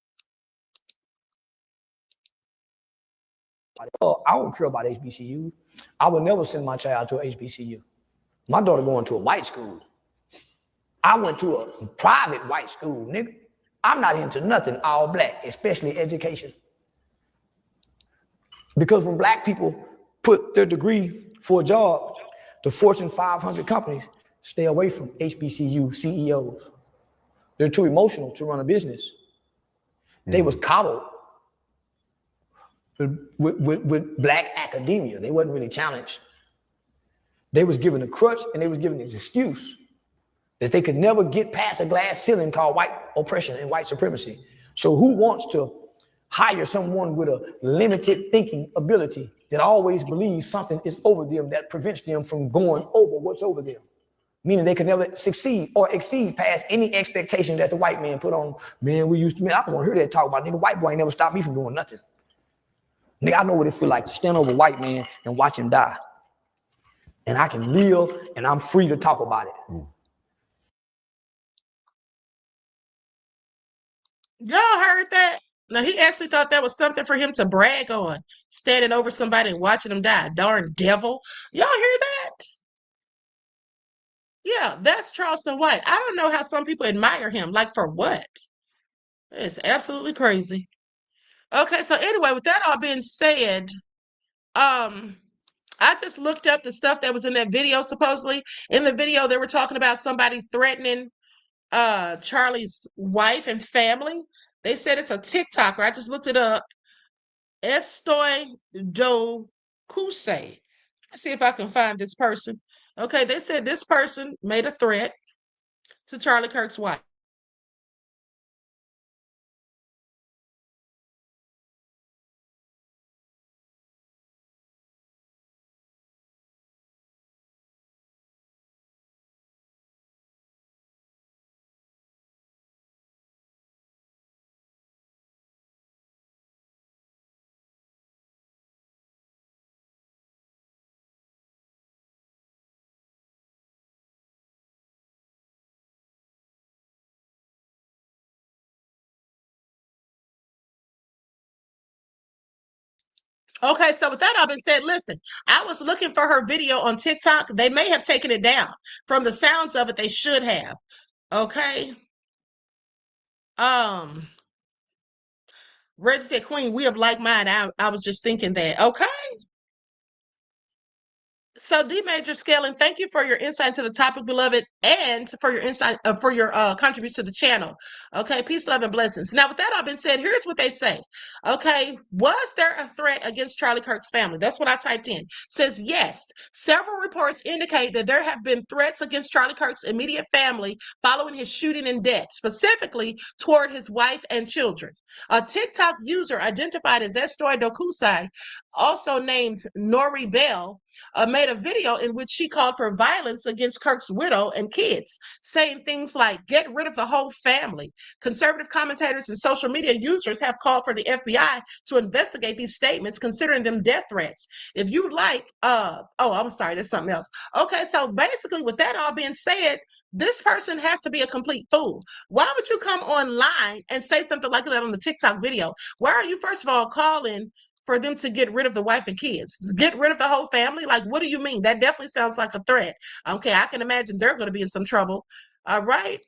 Oh, I don't care about HBCU. I would never send my child to a HBCU. My daughter going to a white school. I went to a private white school, nigga. I'm not into nothing all black, especially education. Because when black people put their degree for a job, the Fortune 500 companies stay away from HBCU CEOs. They're too emotional to run a business. They was coddled with black academia. They wasn't really challenged. They was given a crutch and they was given an excuse that they could never get past a glass ceiling called white oppression and white supremacy. So who wants to hire someone with a limited thinking ability that always believes something is over them that prevents them from going over what's over them? Meaning they could never succeed or exceed past any expectation that the white man put on. Man, we used to, man, I don't want to hear that talk about nigga. White boy ain't never stopped me from doing nothing. Nigga, I know what it feel like to stand over a white man and watch him die. And I can live and I'm free to talk about it. Y'all heard that? Now, he actually thought that was something for him to brag on, standing over somebody and watching them die. Darn devil. Y'all hear that? Yeah, that's Charleston White. I don't know how some people admire him. Like, for what? It's absolutely crazy. Okay, so anyway, with that all being said, I just looked up the stuff that was in that video, supposedly. In the video, they were talking about somebody threatening Charlie's wife and family. They said it's a TikToker. I just looked it up. Estoy do Cuse. Let's see if I can find this person. Okay, they said this person made a threat to Charlie Kirk's wife. Okay, so with that all been said, listen, I was looking for her video on TikTok. They may have taken it down. From the sounds of it, they should have. Okay. Reggie said, Queen, we have like mind. I was just thinking that. Okay. So D Major Scaling, thank you for your insight into the topic, beloved, and for your insight for your contribution to the channel. Okay, peace, love, and blessings. Now, with that all been said, here's what they say. Okay, was there a threat against Charlie Kirk's family? That's what I typed in. Says yes. Several reports indicate that there have been threats against Charlie Kirk's immediate family following his shooting and death, specifically toward his wife and children. A TikTok user identified as Estoy Dokusai, also named Nori Bell, made a video in which she called for violence against Kirk's widow and kids, saying things like, get rid of the whole family. Conservative commentators and social media users have called for the FBI to investigate these statements, considering them death threats. If you like, I'm sorry, there's something else. Okay, so basically with that all being said, this person has to be a complete fool. Why would you come online and say something like that on the TikTok video? Why are you, first of all, calling for them to get rid of the wife and kids? Get rid of the whole family? Like, what do you mean? That definitely sounds like a threat. Okay, I can imagine they're going to be in some trouble. All right.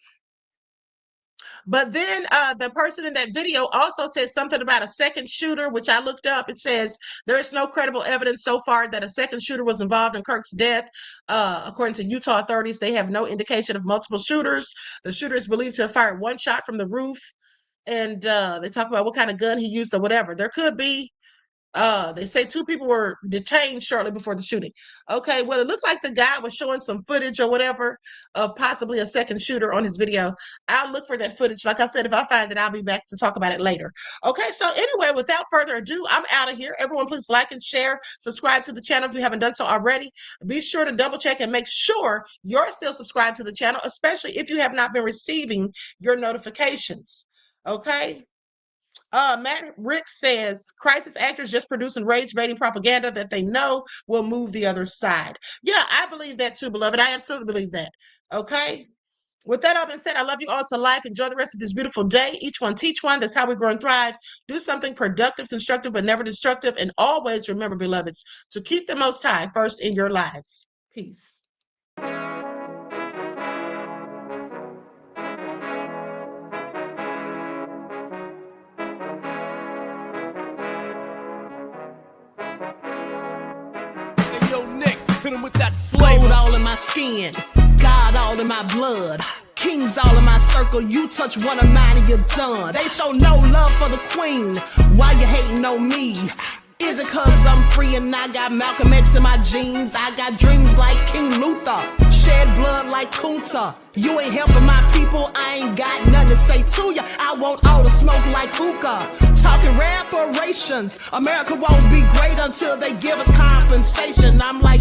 But then the person in that video also said something about a second shooter, which I looked up. It says there is no credible evidence so far that a second shooter was involved in Kirk's death. According to Utah authorities, they have no indication of multiple shooters. The shooter is believed to have fired one shot from the roof. And they talk about what kind of gun he used or whatever. There could be. They say 2 people were detained shortly before the shooting. Okay, well, it looked like the guy was showing some footage or whatever of possibly a second shooter on his video. I'll look for that footage. Like I said, if I find it, I'll be back to talk about it later. Okay, so anyway, without further ado, I'm out of here. Everyone, please like and share. Subscribe to the channel if you haven't done so already. Be sure to double check and make sure you're still subscribed to the channel, especially if you have not been receiving your notifications. Okay? Matt Rick says, crisis actors just producing rage-baiting propaganda that they know will move the other side. Yeah, I believe that too, beloved. I absolutely believe that. Okay? With that all been said, I love you all to life. Enjoy the rest of this beautiful day. Each one teach one. That's how we grow and thrive. Do something productive, constructive, but never destructive. And always remember, beloveds, to keep the Most High first in your lives. Peace. Gold all in my skin, God all in my blood, kings all in my circle. You touch one of mine and you're done. They show no love for the queen. Why you hating on me? Is it cause I'm free and I got Malcolm X in my jeans? I got dreams like King Luther, shed blood like Kunta. You ain't helping my people, I ain't got nothing to say to ya. I want all the smoke like hookah. Talking reparations, America won't be great until they give us compensation. I'm like,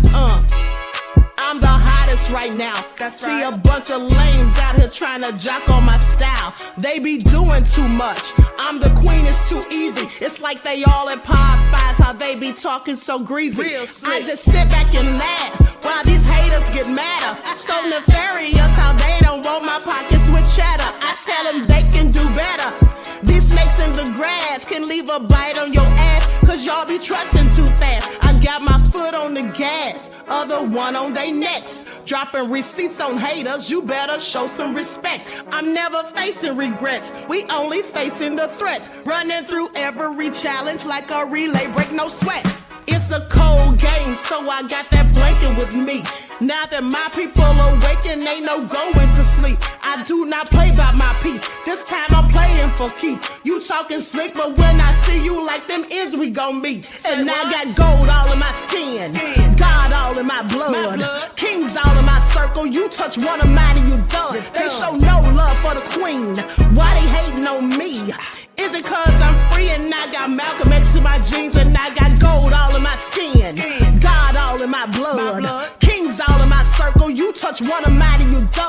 I'm the hottest right now. See a bunch of lames out here trying to jock on my style. They be doing too much. I'm the queen, it's too easy. It's like they all at Popeyes, how they be talking so greasy. I just sit back and laugh while these haters get madder. So nefarious how they don't want my pockets with cheddar. I tell them they can do better. These snakes in the grass can leave a bite on your ass, cause y'all be trusting too fast. I got my foot on the gas, other one on they necks. Dropping receipts on haters, you better show some respect. I'm never facing regrets, we only facing the threats. Running through every challenge like a relay, break no sweat. It's a cold game, so I got that blanket with me. Now that my people awaken, ain't no going to sleep. I do not play by my piece. This time I'm playing for keeps. You talking slick, but when I see you like them ends, we gon' meet. And I got gold all in my skin, God all in my blood, kings all in my circle. You touch one of mine and you done. They show no love for the queen. Why they hating on me? Is it cause I'm free and I got Malcolm X in my jeans and I got gold all in my skin, God all in my blood, kings all in my circle. You touch one of mine and you done.